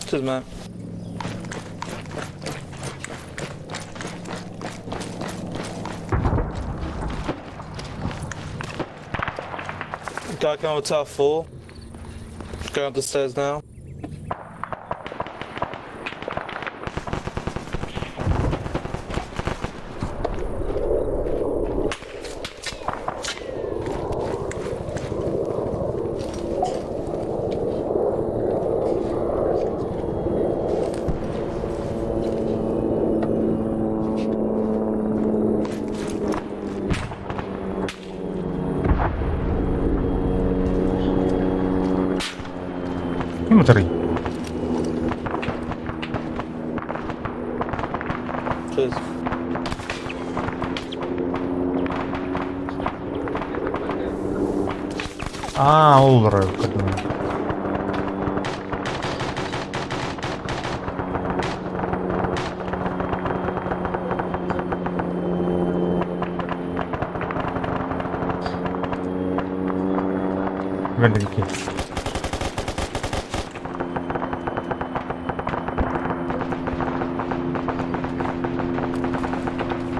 Cheers, man. Dark on top 4. Going up the stairs now. Смотри. Cheers. А, Олдер, как бы. Великий.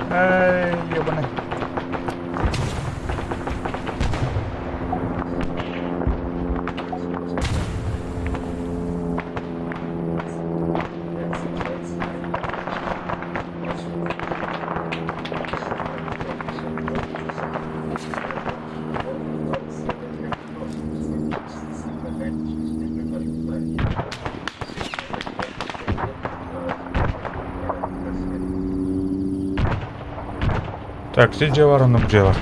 Ай, ёбаный. Так, где Джевар, ну Джевар.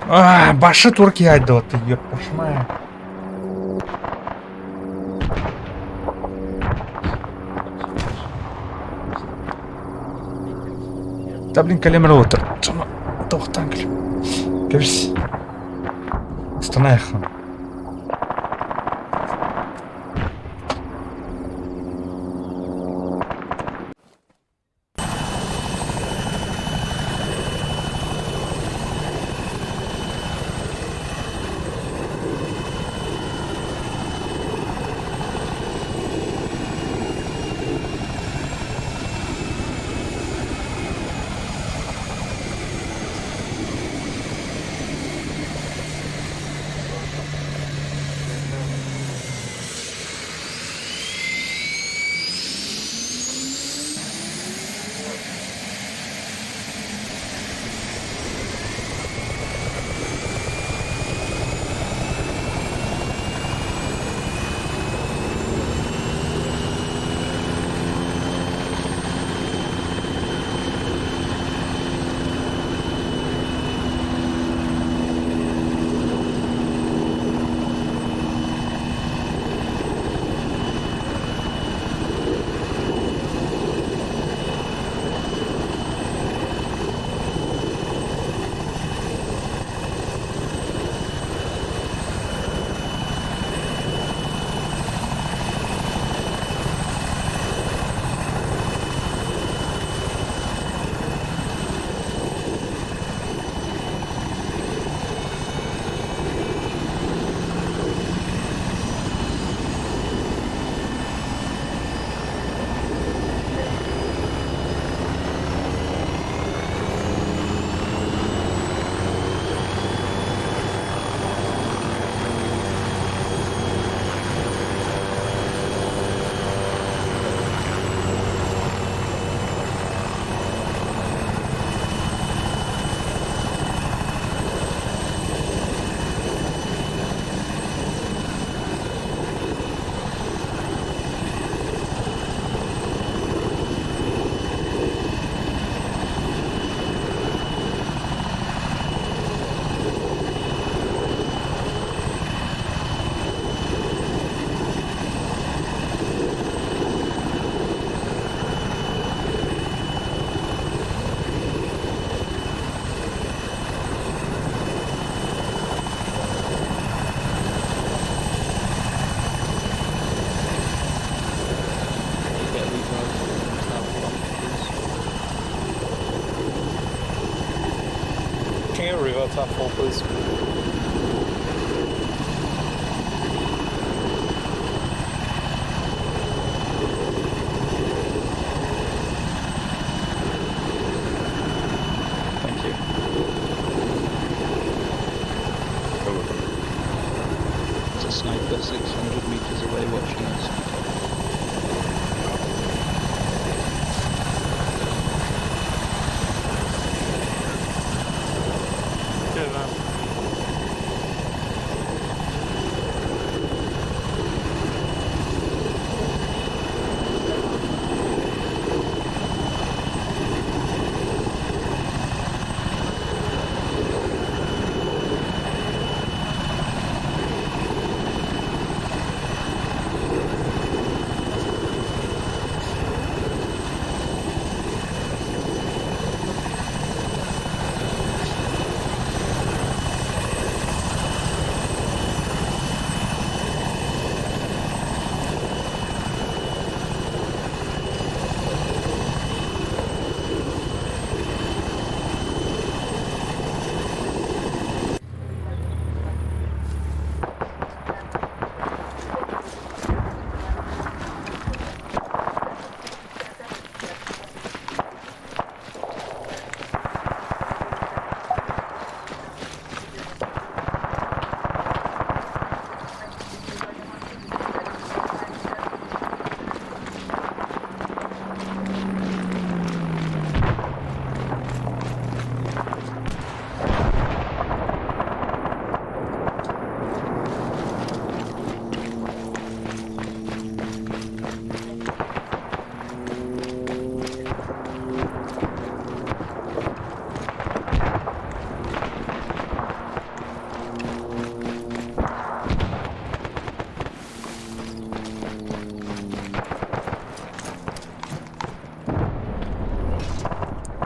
А, башы турки айдал ты, ёб пошмая. Да блин, калемер отыр. Тоқтан кіл. Кебіс. Станайық. Can you revert that full, please? Thank you. It's a sniper 600 meters away watching us. Good man.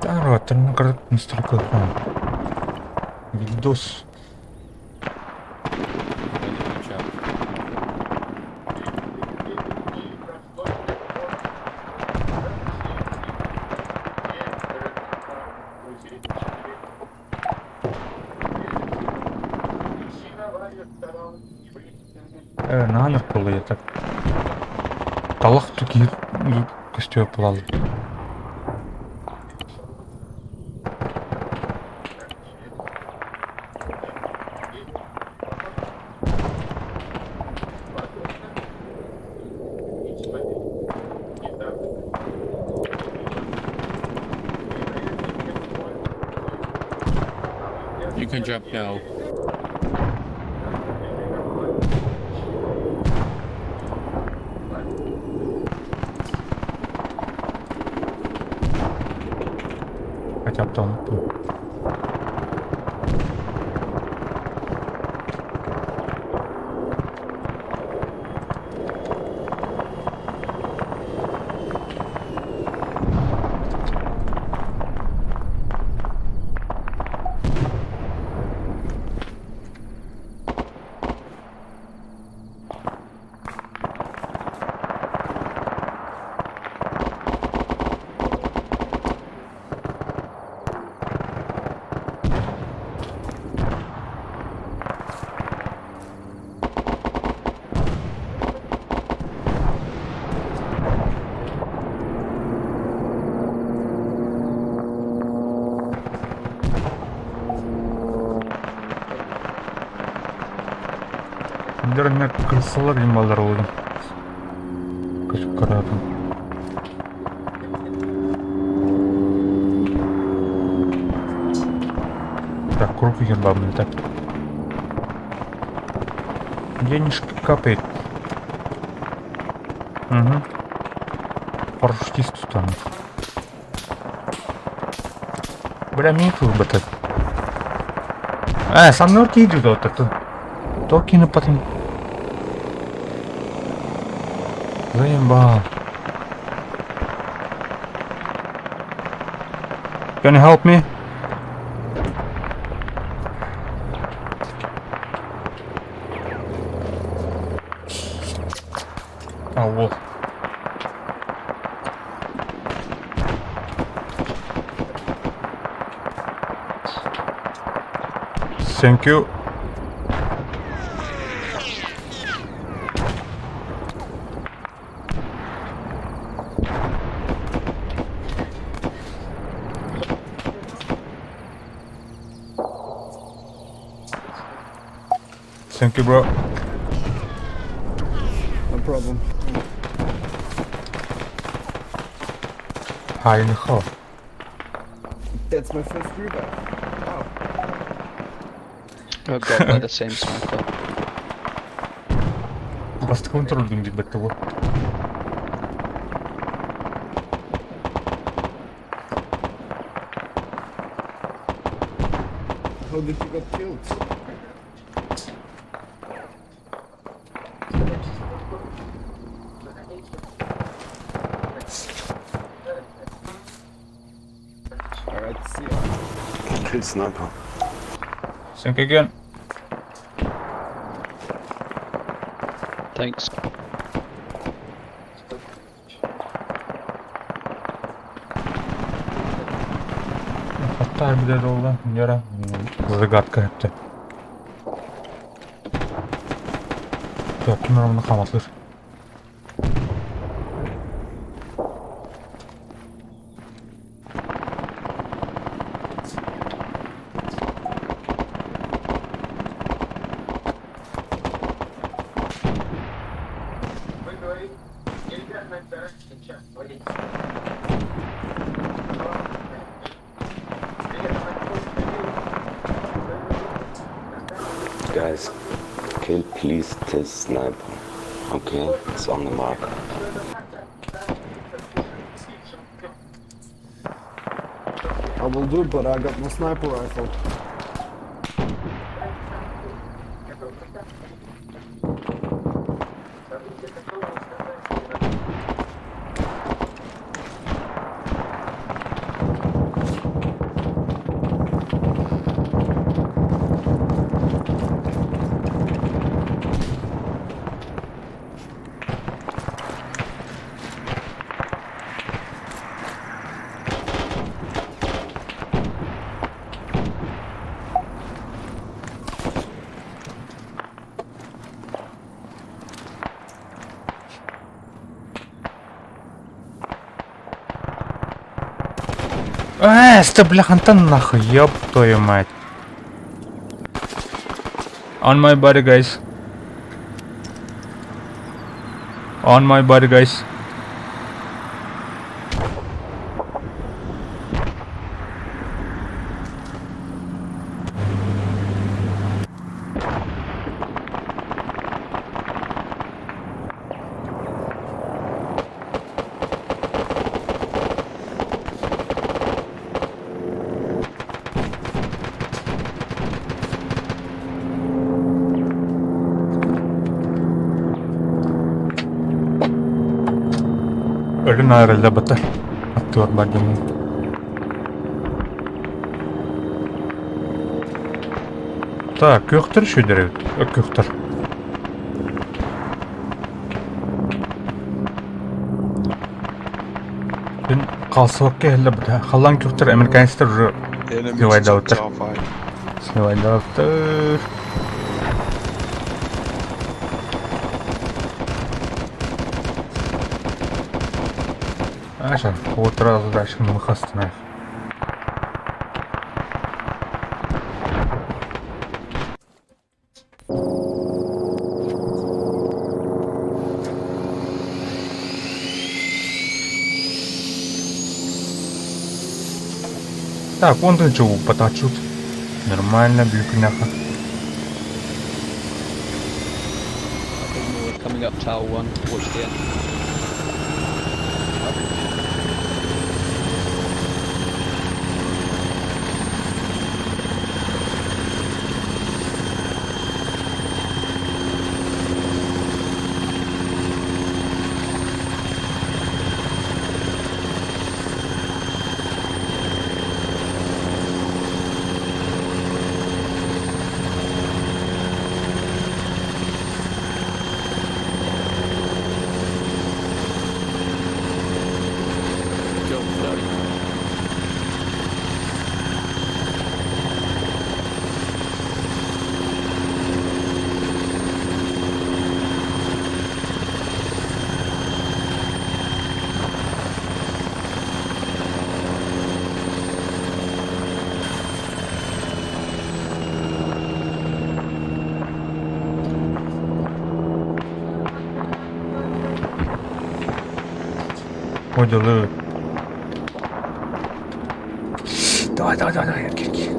Здорово, ты наград настолько видос. Наныр болы етіп. Талақ түкі көстеу бұлалы. You can jump now. Хотя бы там. Дерне крысалар емалар ойын. Көшіп қарадым. Так, круг ебаный, так. Денежка капает. Угу. Парашютист там. Бля, мне тут бы так. Со мной идет вот это. Токи на потом. Заебал. Can you help me? А вот. Thank you. Thank you, bro. No problem. Hi, Nico. That's my first reaper. Wow. I got by the same sniper. Basta control din di betul. How did you get killed? Alright, see ya. Kill sniper. Think again. Thanks. Hatta bir de oldu. Yara. Загадка это. Так, ким равно хамаслыр. Guys, kill please this sniper. Okay, it's on the mark. I will do, but I got no sniper rifle. Стабляхантан нахуй, ёб твою мать. On my body, guys. On my body, guys. Ölün ayrıldı batı. Atıyor bacımı. Так, көқтір шөдері. Көқтір. Мен қалсылық келді бұда. Қалан көқтір американистер уже сливайда отыр. Сливайда отыр. Аша, вот сразу дальше мы их остановим. Так, вон ты чего потачут. Нормально, бьюкняха. Coming up tower 1, watch the end. Ходили. Давай, кирки.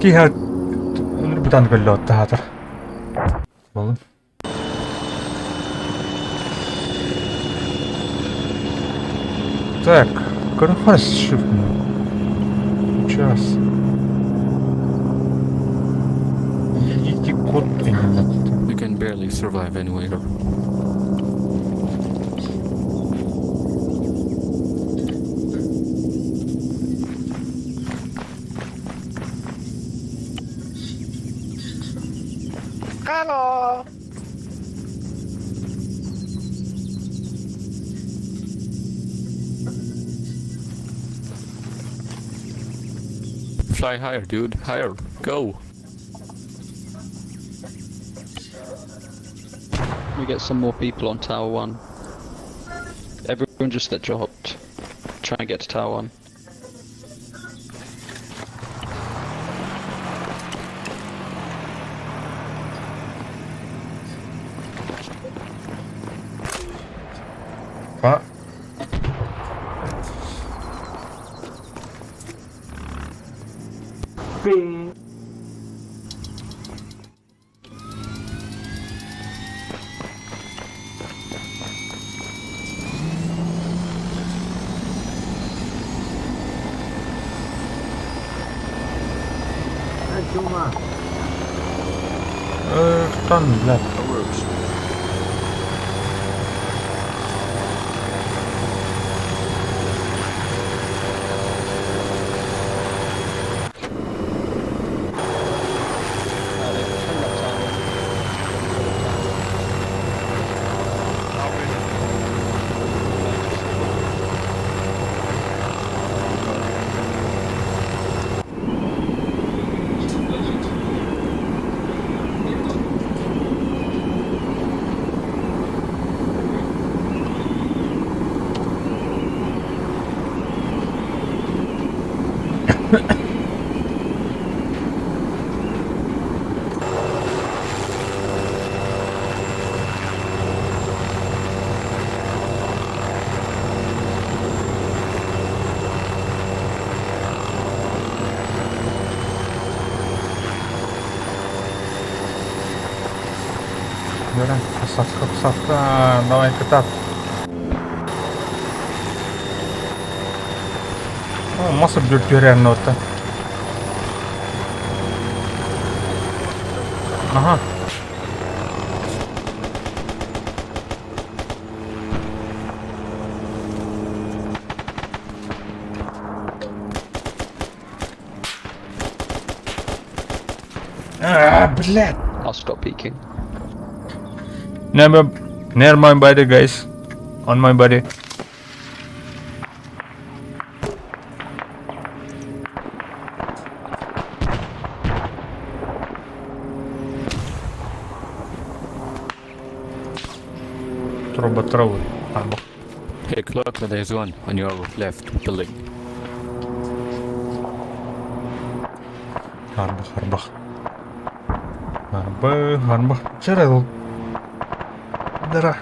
Киһа бутан көллөт таатыр. Болун. Так, Карфас шифтно. Час. Идите код именно. You can barely survive anywhere. Hello. Fly higher, dude. Higher. Go. We get some more people on Tower 1. Everyone just get dropped. Try and get to Tower 1. What? Там, блядь. Yaudah, посадка, давай кататься. Masa berdua real nota. Aha. Блядь. I'll stop peeking. Near my body, guys. On my body. Труба. Hey, clock, there's one on your left building. Harбах. Черел. Дыра.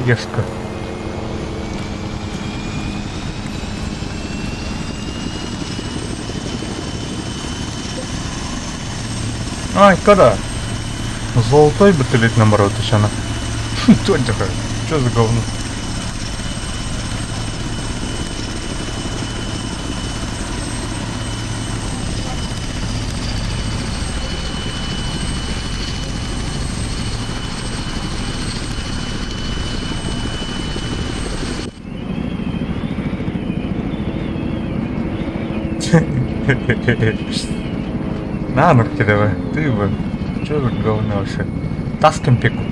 Ешка. Ай, когда? Золотой бутылек наоборот еще на. Что такое? Что за говно? На, ну давай, ты бы. Чё вы говно вообще? Таском пеку.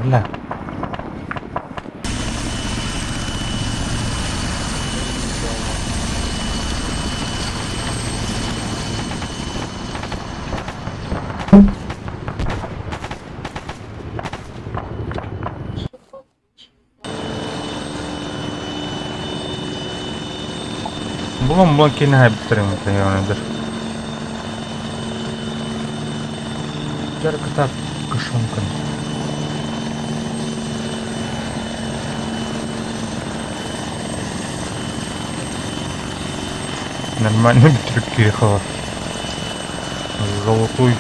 Бля. Belum kena bitirin yönüdür. Jar kita kışınkın. Нормально битрик перехала. Золотой.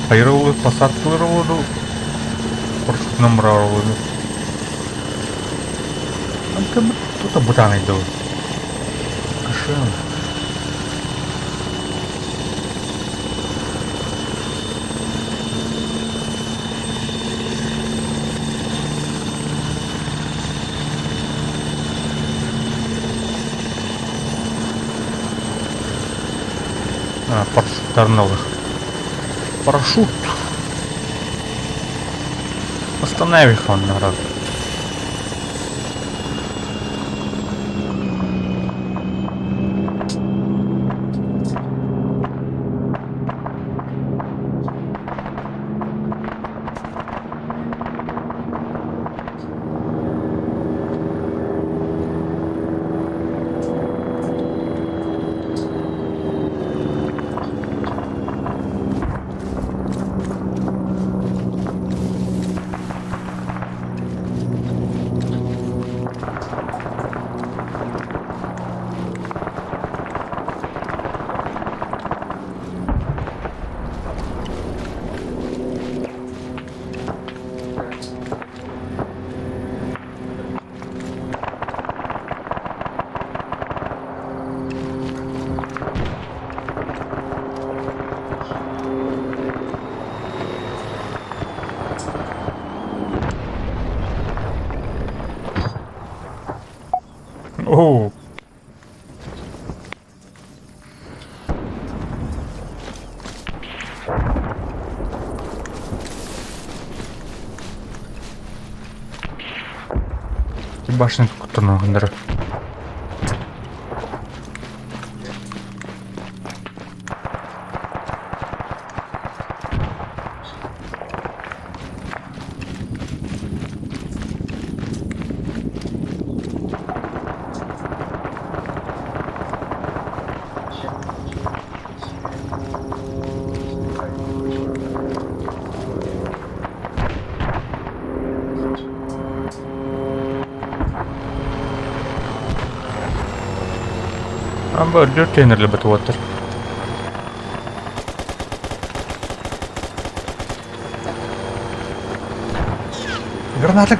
Hayırlı pasatlar oldu. Kurşun nomor oldu. Angka itu bukan itu. Kasihan. Парашют новых. Парашют. Останови их он на раз. Oh. Башня кутурна гандыр. Böyle trainerle batı. Граната.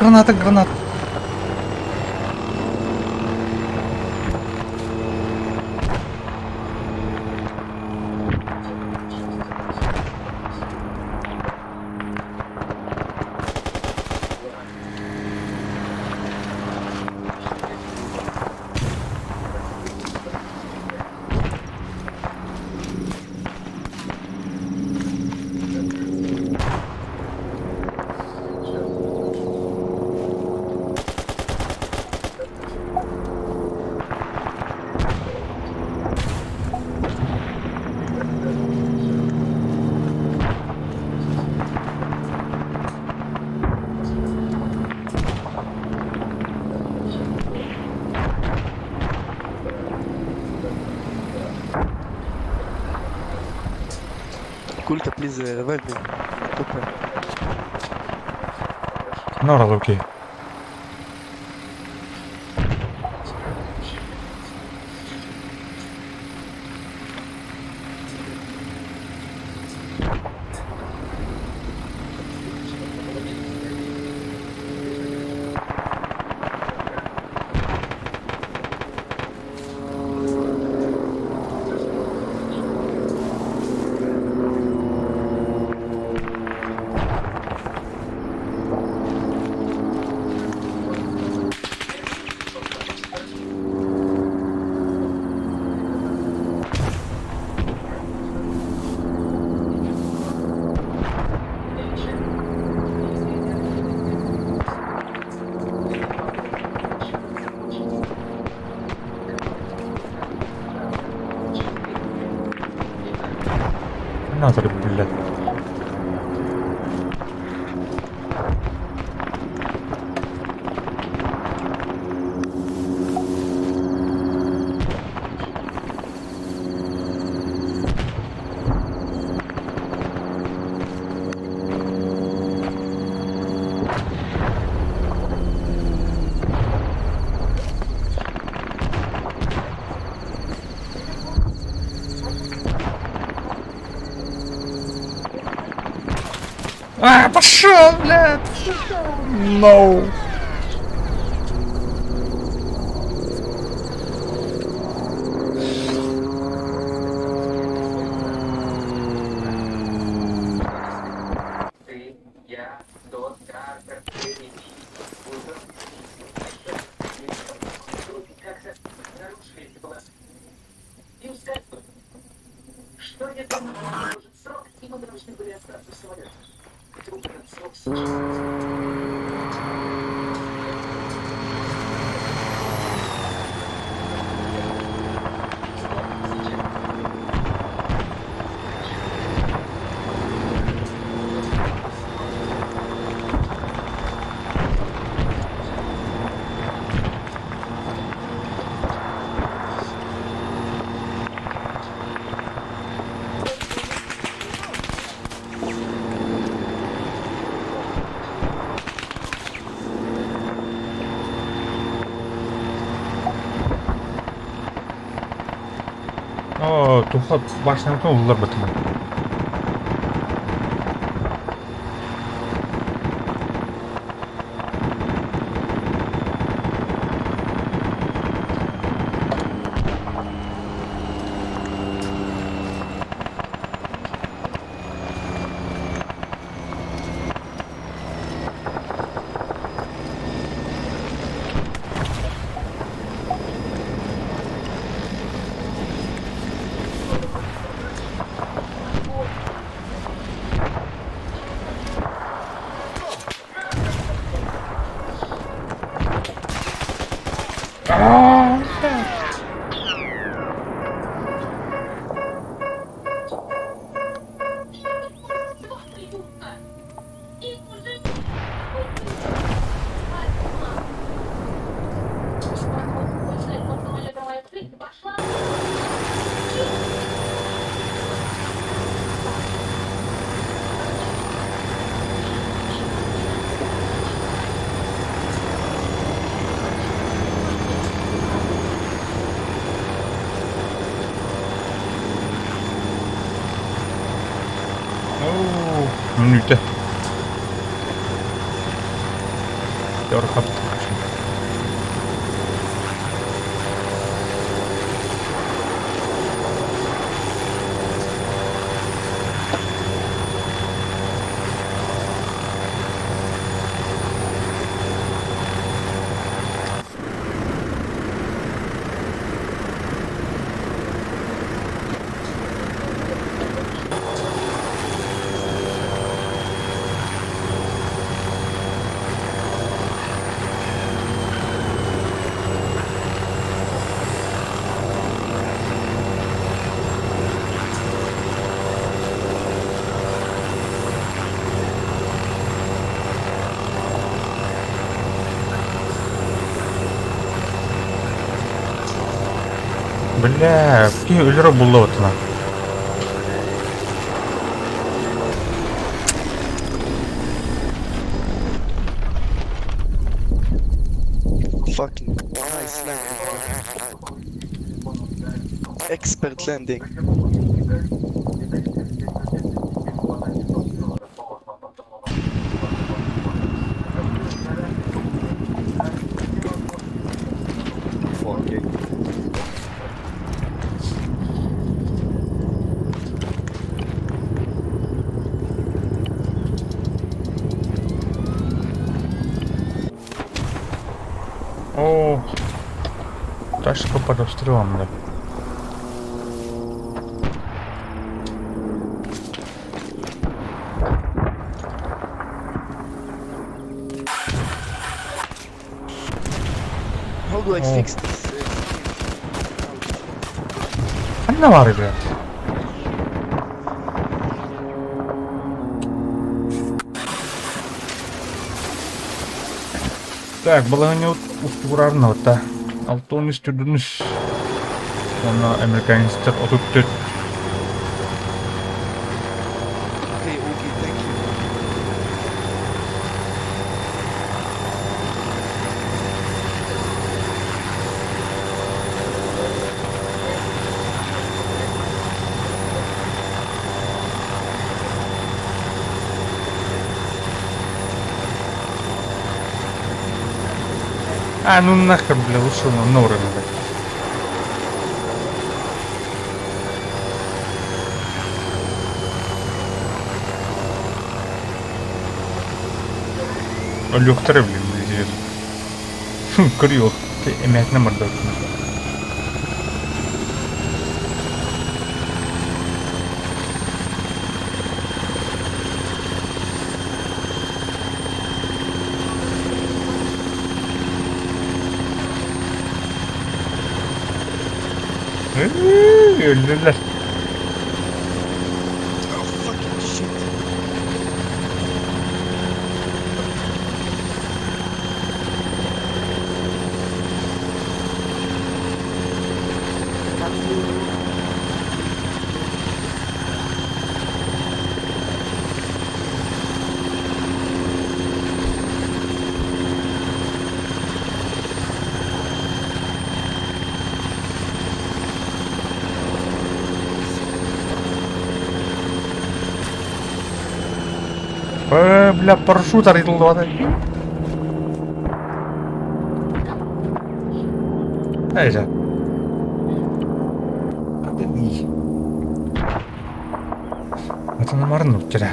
Hulka, please revive me. Okay. No, rather okay. ناظر بالله. А, пошел, блядь! No. Что если он продолжит срок, и мы должны были остаться в самолете? О, тухат башынан улар бітімі. Minuten. Jag har haft Бля, какие өлері болды отына. fucking nice landing. Expert landing. Fucking. О, тачка подострелом, How do I fix this? Она var ребят. Так, балаганы устурарнавта. Алтон студенс. Она американецтер отуттет. Okay, okay, thank you. А, ну нахер, бля, лучше на норы надо. Лёхтары, блин, здесь. Курил. Ты эмять на мордок. Öldürdüler. Oh fucking shit. Бля, парашют арыдылды. Эйжа. Это на марну вчера.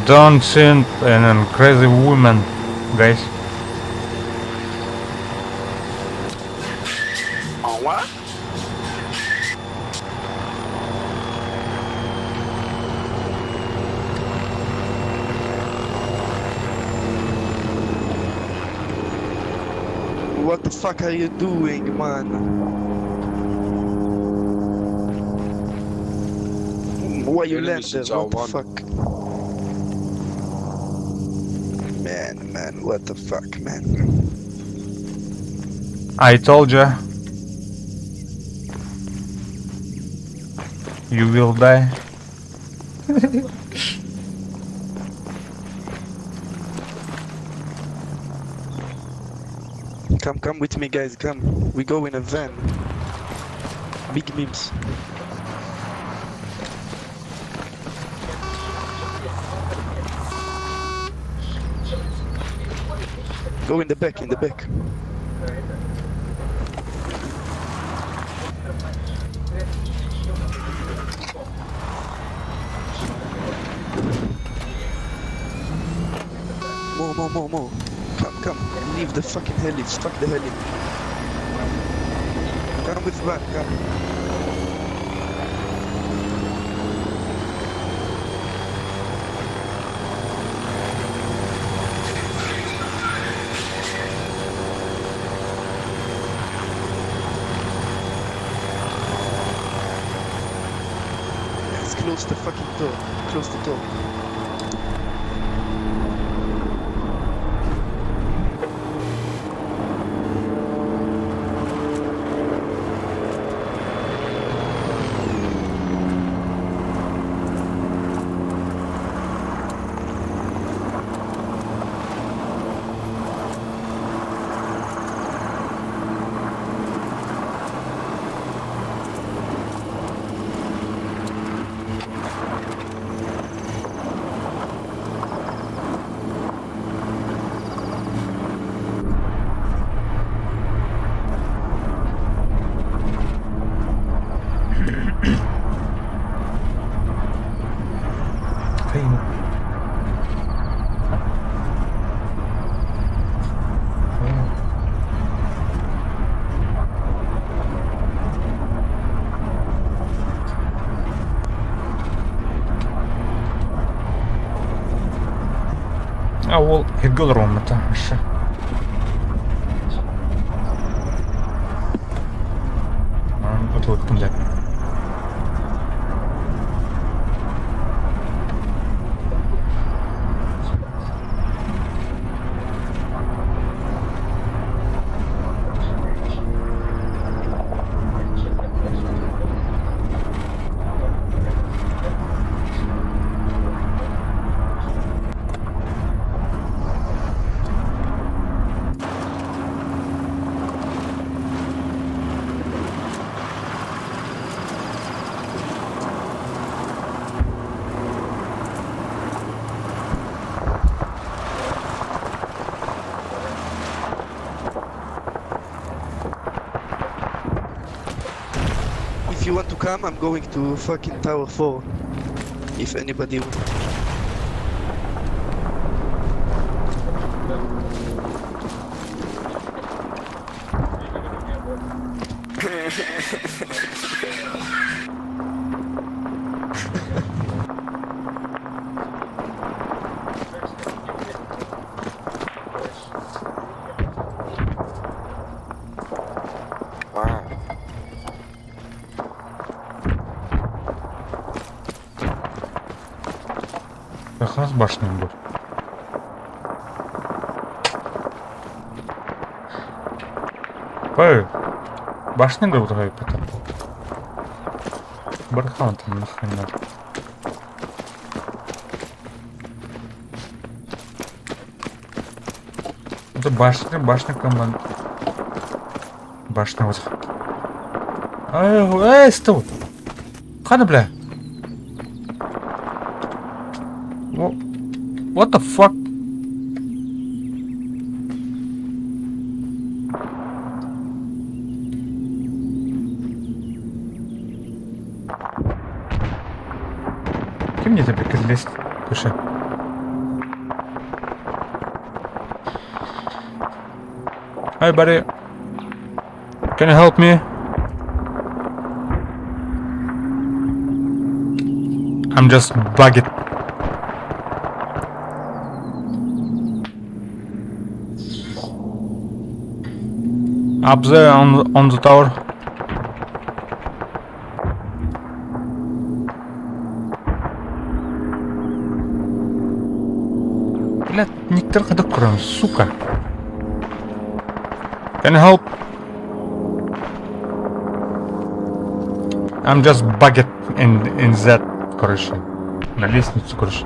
Don't send an crazy woman, guys. Oh, what? What the fuck are you doing, man? Why you landed? What the fuck? Man, what the fuck, man? I told you. You will die. Come with me, guys, come. We go in a van. Big memes. Go in the back, in the back. More. Come. Leave the fucking heli. Fuck the heli. Come with back, come. Let's close the fucking door. Close the door. Ол Хедгалар болмады ашы. Ұтылып күнде. If you want to come, I'm going to fucking Tower 4. If anybody Как раз башня будет. Ой, башня да утра потом. Бархан там нахрена. Это башня команд. Башня вот. Стой! Хана, бля! What the fuck? Кем мне тебе лезть? Слушай. Hi buddy. Can you help me? I'm just bugged. Up there on the tower. Блядь, никтер ходок кроме, сука. Can you help? I'm just bugged in that, короче. На лестницу, короче.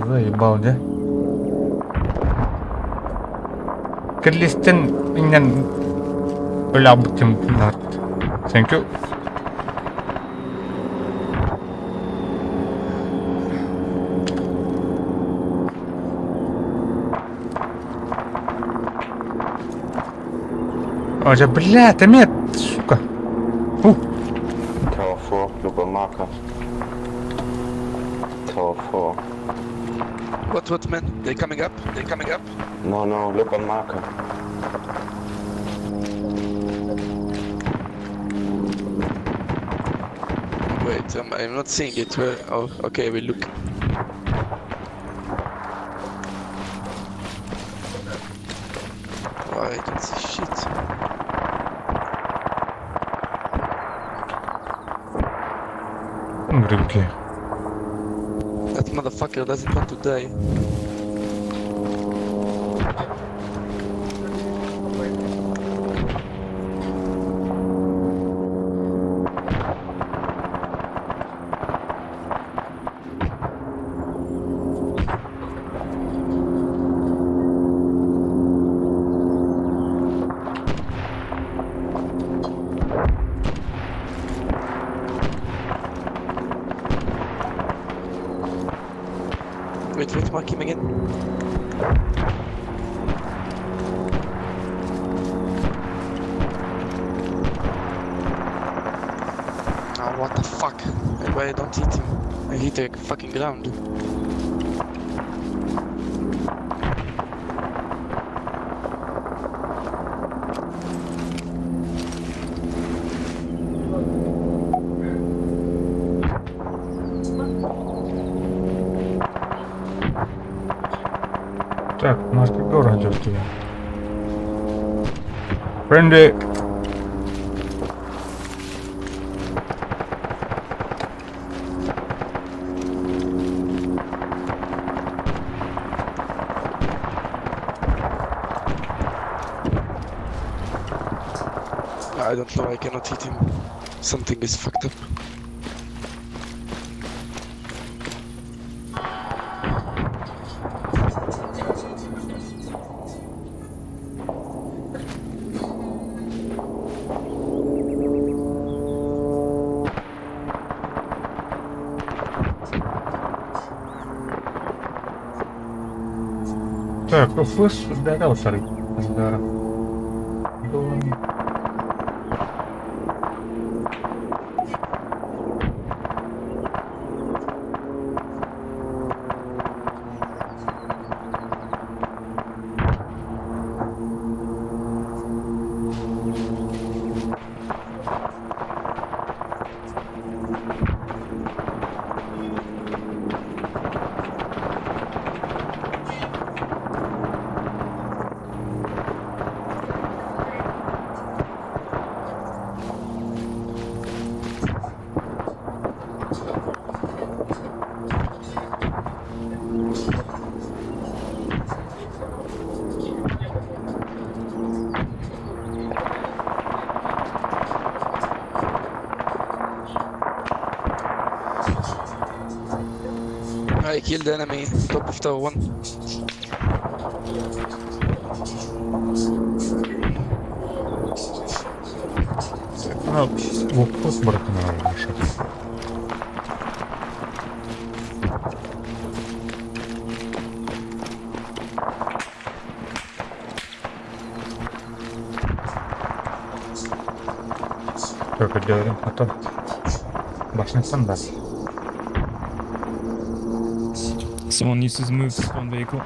Заебал, да? Кірлестен менен ойлап бітім нарт. Thank you. Оже, блядь, Амет, сука. Tower 4, look on marker. Tower 4. What, man? They coming up? They coming up? No, look on marker. Wait, I'm not seeing it. Where? Oh, okay, we look. Oh, I don't see shit. Грибки. That motherfucker doesn't want to die. Wait, mark him again. Oh, what the fuck? Why I don't hit him? I hit the fucking ground. Так, у нас какой радиоактивен? Friendly. I don't know, I cannot hit him. Something is fucked up. Так, ФС ударил, смотри. Да. I killed the enemy, top of tower 1. А, вот братана наша. Только делаем, а то башня стандарт. Someone needs to move this one vehicle.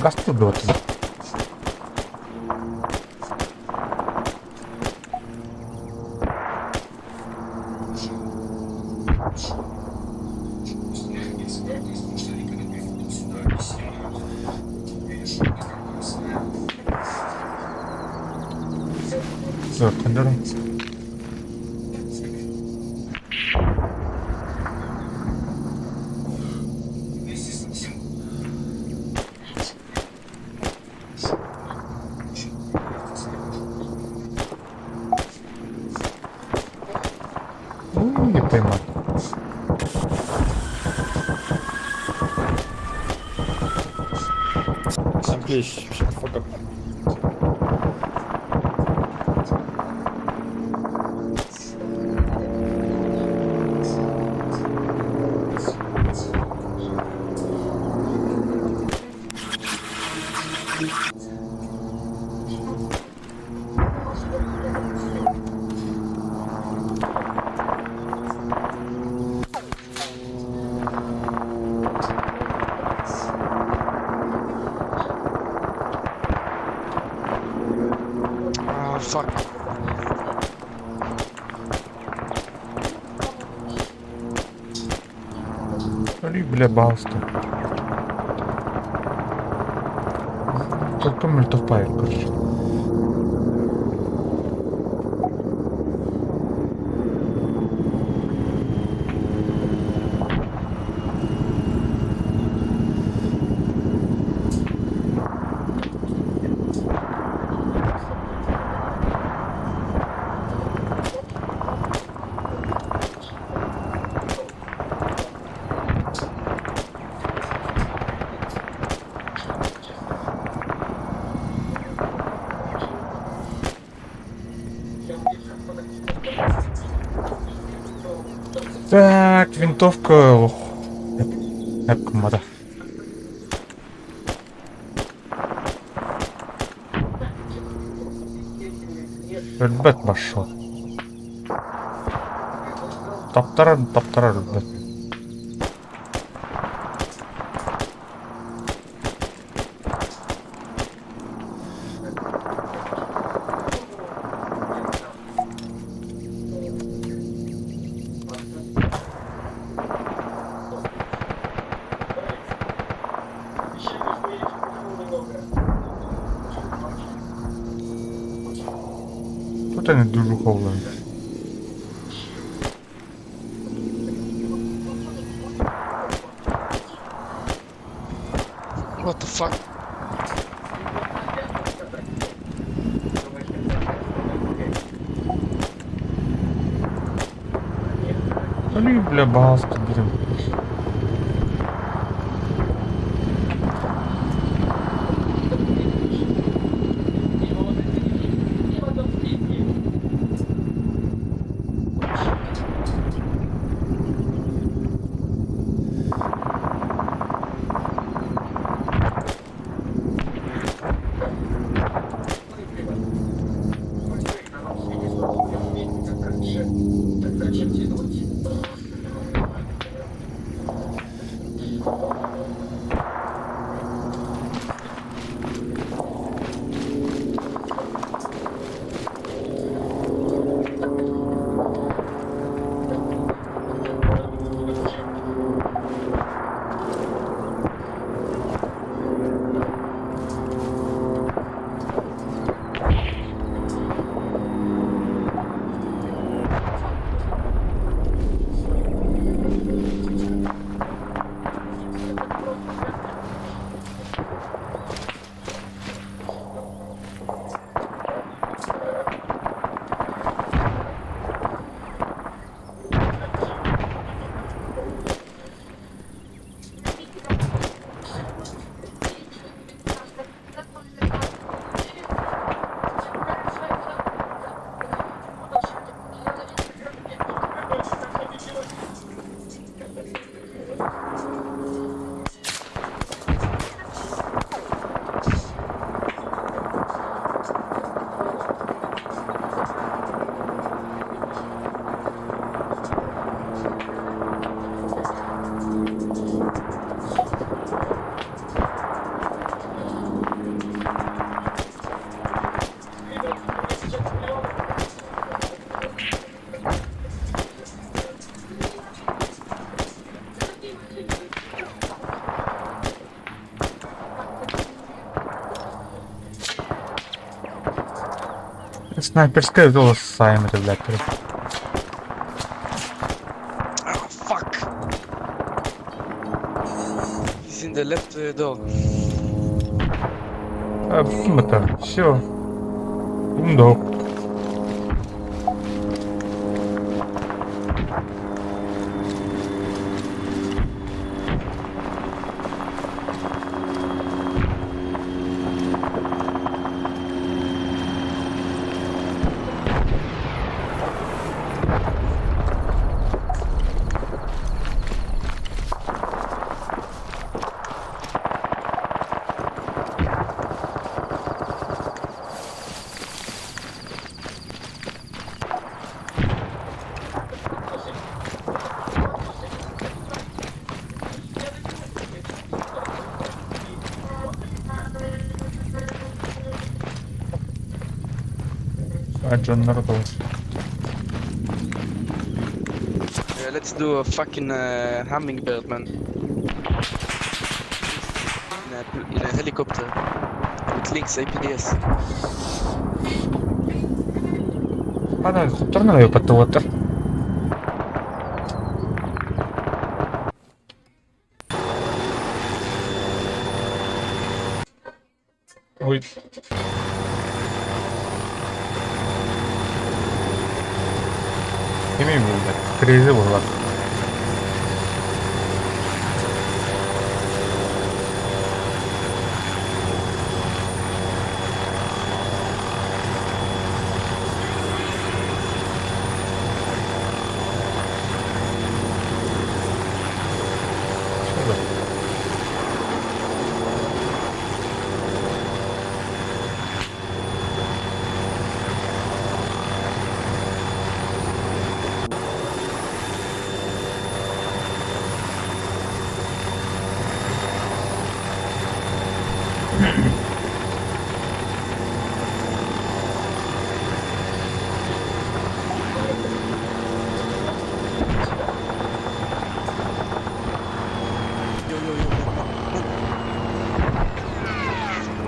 Gastı da otuz. Dört kendilerim. Man, please, shut the fuck up. Ah, fuck. Али, бля, балста. Только мертв пайр, короче. Так, винтовка. Ох. Эпка мода. Ребят пошел. Таптара, ребят. Тут они дуже холодно. What the fuck? Али, бля, балста, блин. Снайперская зола с Сайм, ребята. Ah, fuck. He's in the left door. Это, все. Умдок. Canları da var. Yeah, let's do a fucking hummingbird, man. In a helicopter with Lynx APS. Ada helikopter nggak ya pet water? Wait. Yemin burada. Crazy buralar.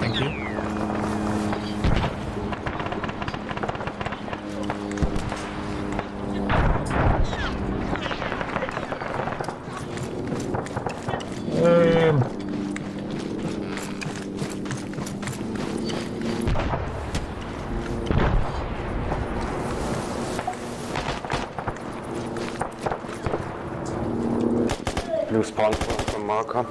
Thank you. Blue spawn from marker.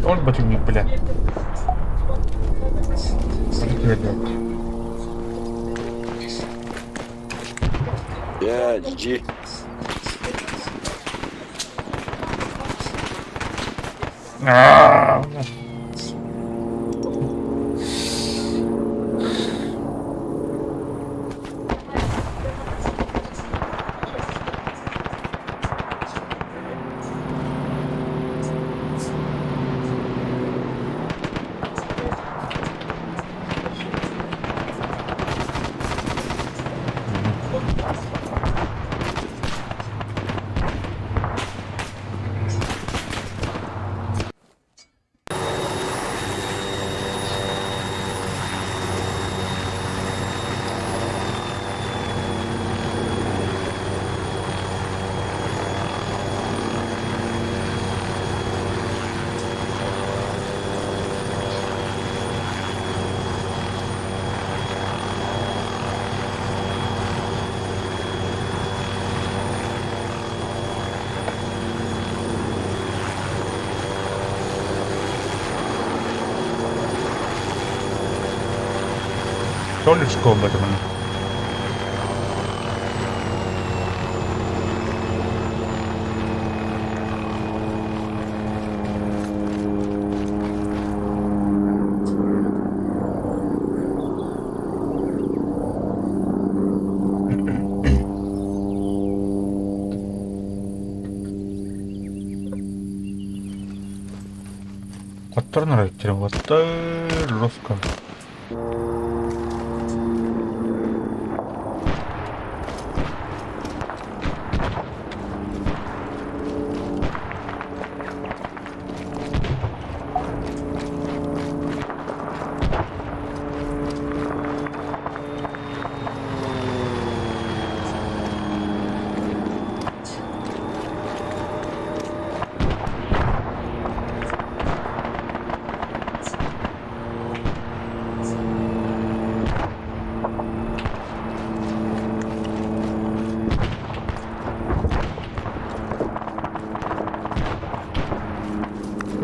Он ботинник, бля. Yeah, GG. Solid combat, man. Water na right, water Roska.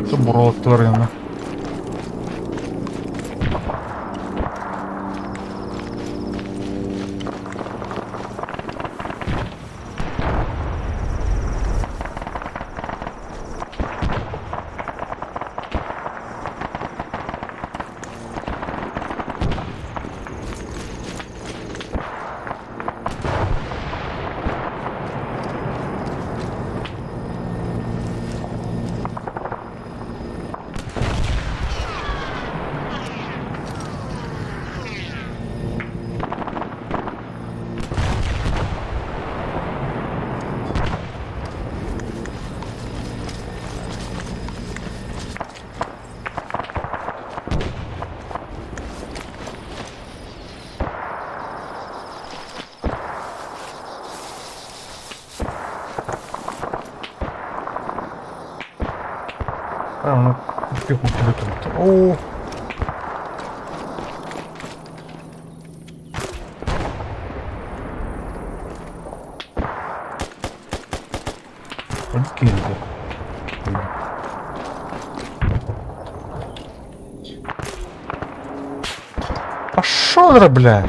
Itu browser ini. ну, пеху тебе. О! Килька. Пошел, ра, бля!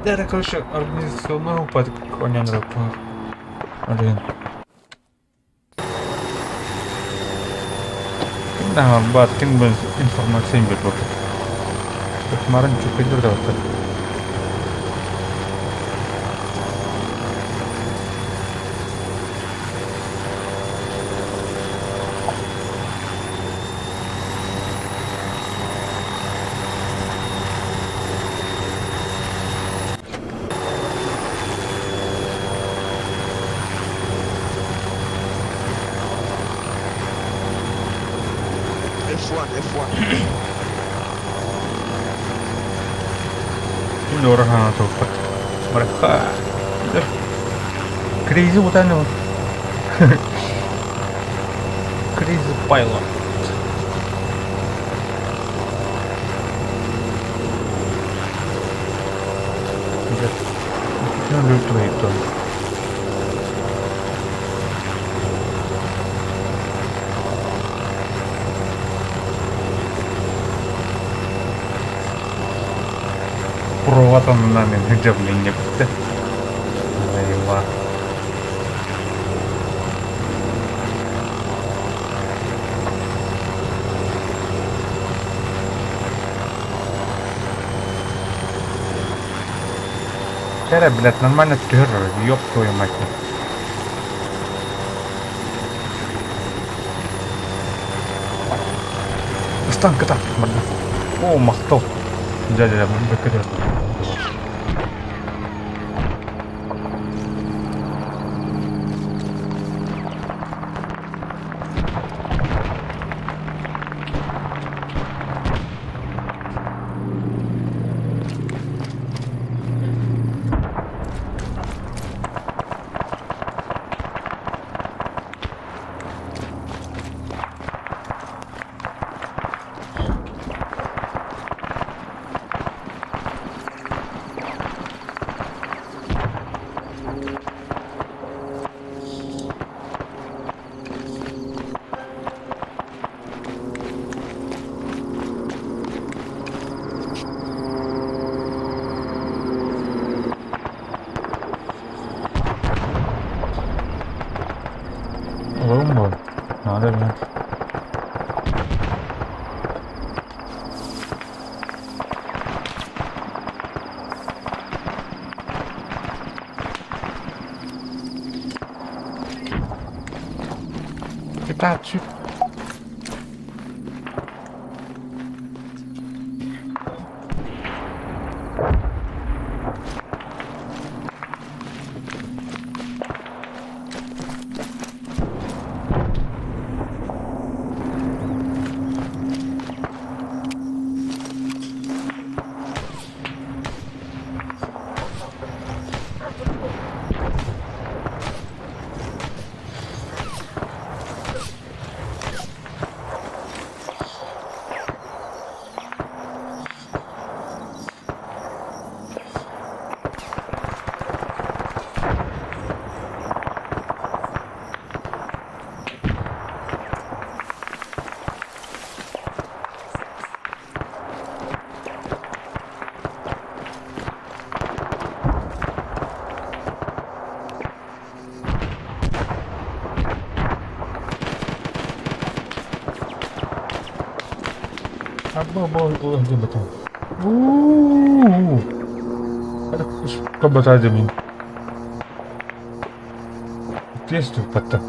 Да, короче, организационного упадка коня на руках. Блин. Да, баткин был информацией был. Kemarin juga itu dapat. F1. Ini orang tuh mereka crazy bukan lo. Crazy pilot. Kita lupa itu. Провод он нами гребли как-то. Лайва. Кара, блядь, нормально террор, ёб твою мать. Станка так, о, махтов. Дядя, бекарет. Ломбо. Надо, блин. Itachi. Apa dia betul? Ada kebetulan jamin. Dia tu patah.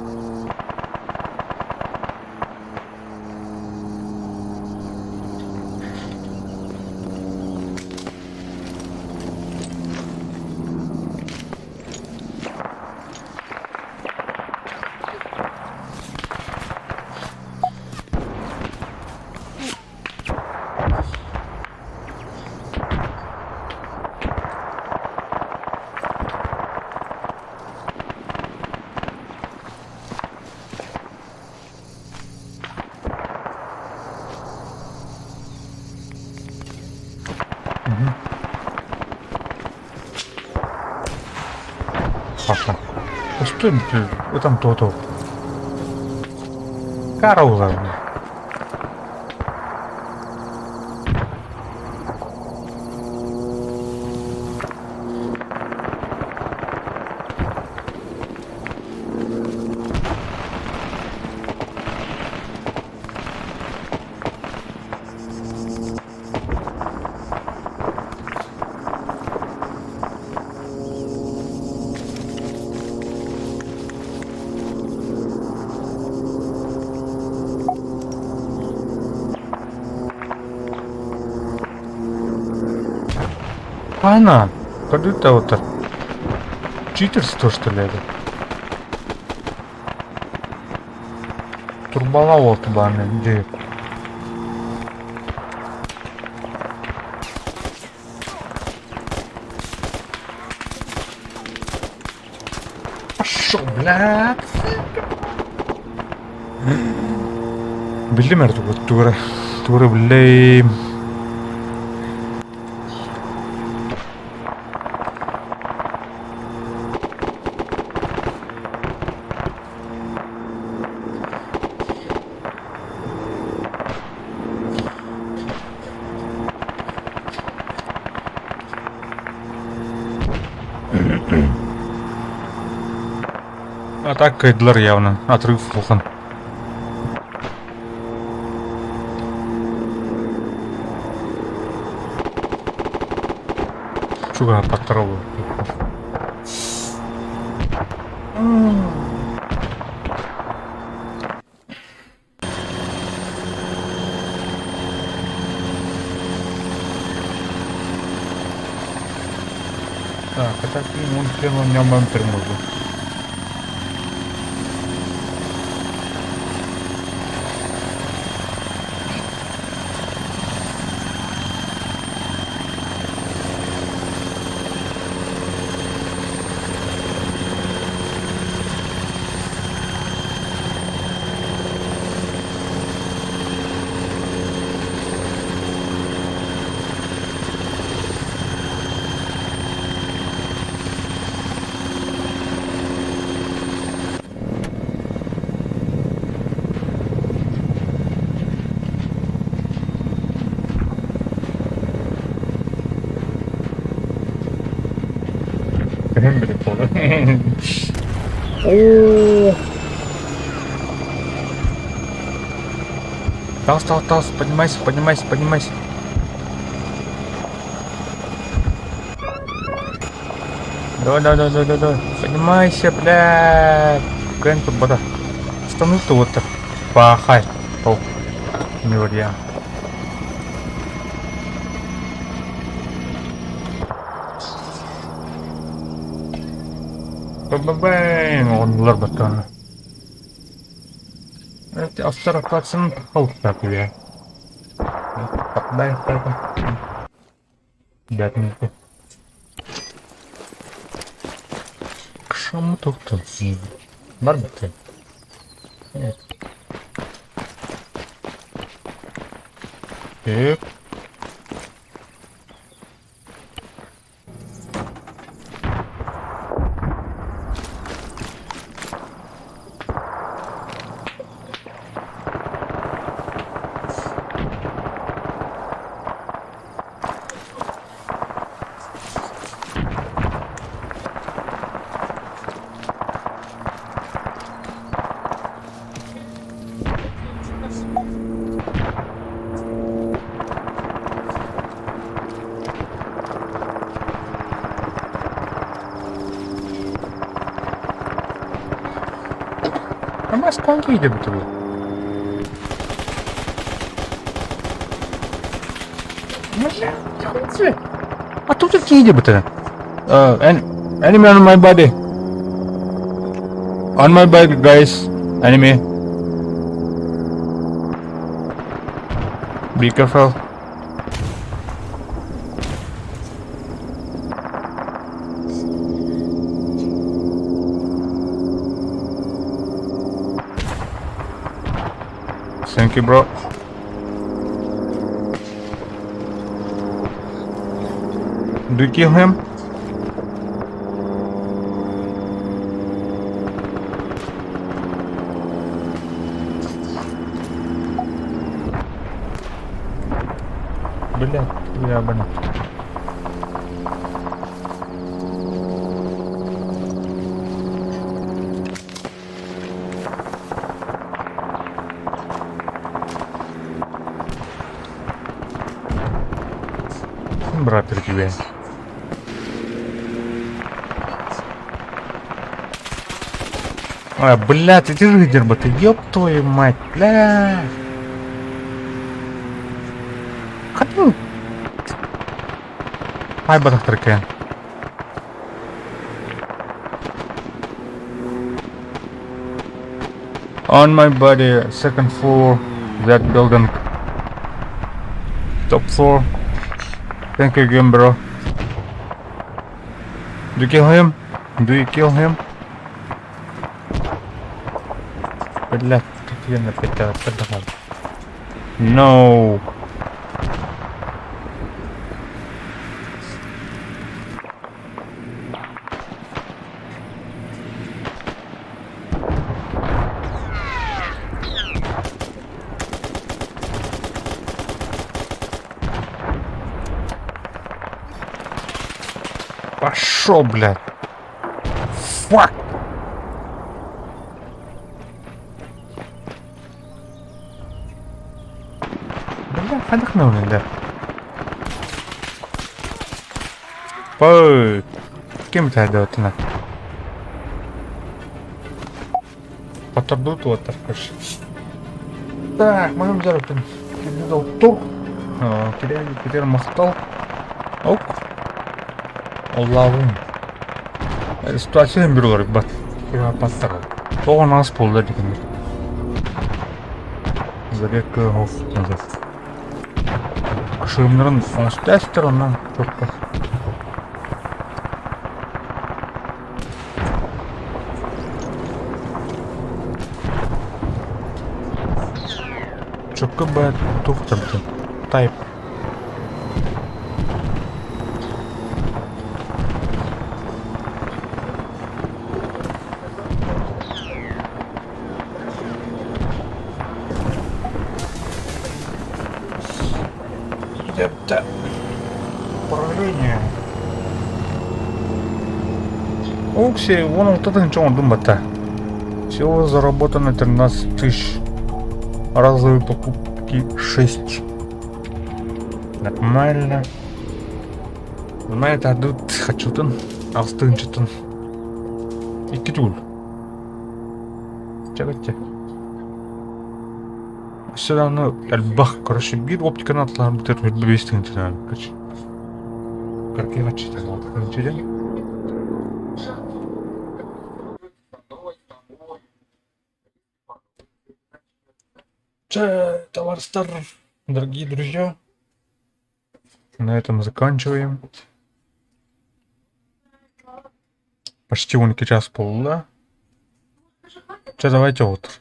пошла. Да стой, блин, вы там то-то. Карауза. Ana, когда вот читерство, что ли, это? Турбовал банный, где? Пошел, блядь! Билли мертвый, тура, блядь. А так Кейдлер явно. Отрыв Волхан. Чуга подтраву. Так, это он прямо у меня бампер можно. Тас, поднимайся. Давай. Поднимайся, блядь. Ген тут вода. Стану-то вот так. Пахай. О, не вариант. Бэбэбэн, онлар батан. Это авторокацин халкап я. Дай это. Дятненько. К чему тут? Барбаты. Так. Сколько идет это? А тут какие идет-то? Enemy on my body. On my body, guys. Enemy. Be careful. Thank you, bro. Do you kill him? Блядь, ябаный. Брат, перед тебе. А, блядь, иди же, дерба, ты ёб твою мать, бля. Хату. Ай, батах трекен. On my body, second floor, that building. Top floor. Thank you again, bro. Do you kill him? Do you kill him? Блядь, как я напитал, подавал. No. Пошел, блядь. Фак. Блядь, отдохнул, да. Пой. Кем ты отдал на? Потордут вот так, короче. Так, моем деле там кидал тур. Кидал махтал. Ок. Allah'ım. Situasyon bir olarak bak. Kira patlar. O nasıl polda dikendir. Zarek hof nazar. Kışımların tester ondan çok bak. Çok kabak tuhtardı. Type. Это управление. Окси, вон вот это ничего думать-то. Всего заработано 13 тысяч. Разовые покупки 6. Нормально. На это отдают хочу-то, астынчатон. И китюль. Чего-то. Все равно альбах, короче, бир оптика атлар битер бебестин интернет, короче. Как я читал, вот интересно. Товарстар, дорогие друзья, на этом заканчиваем. Почти 1 час полда. Давайте вот.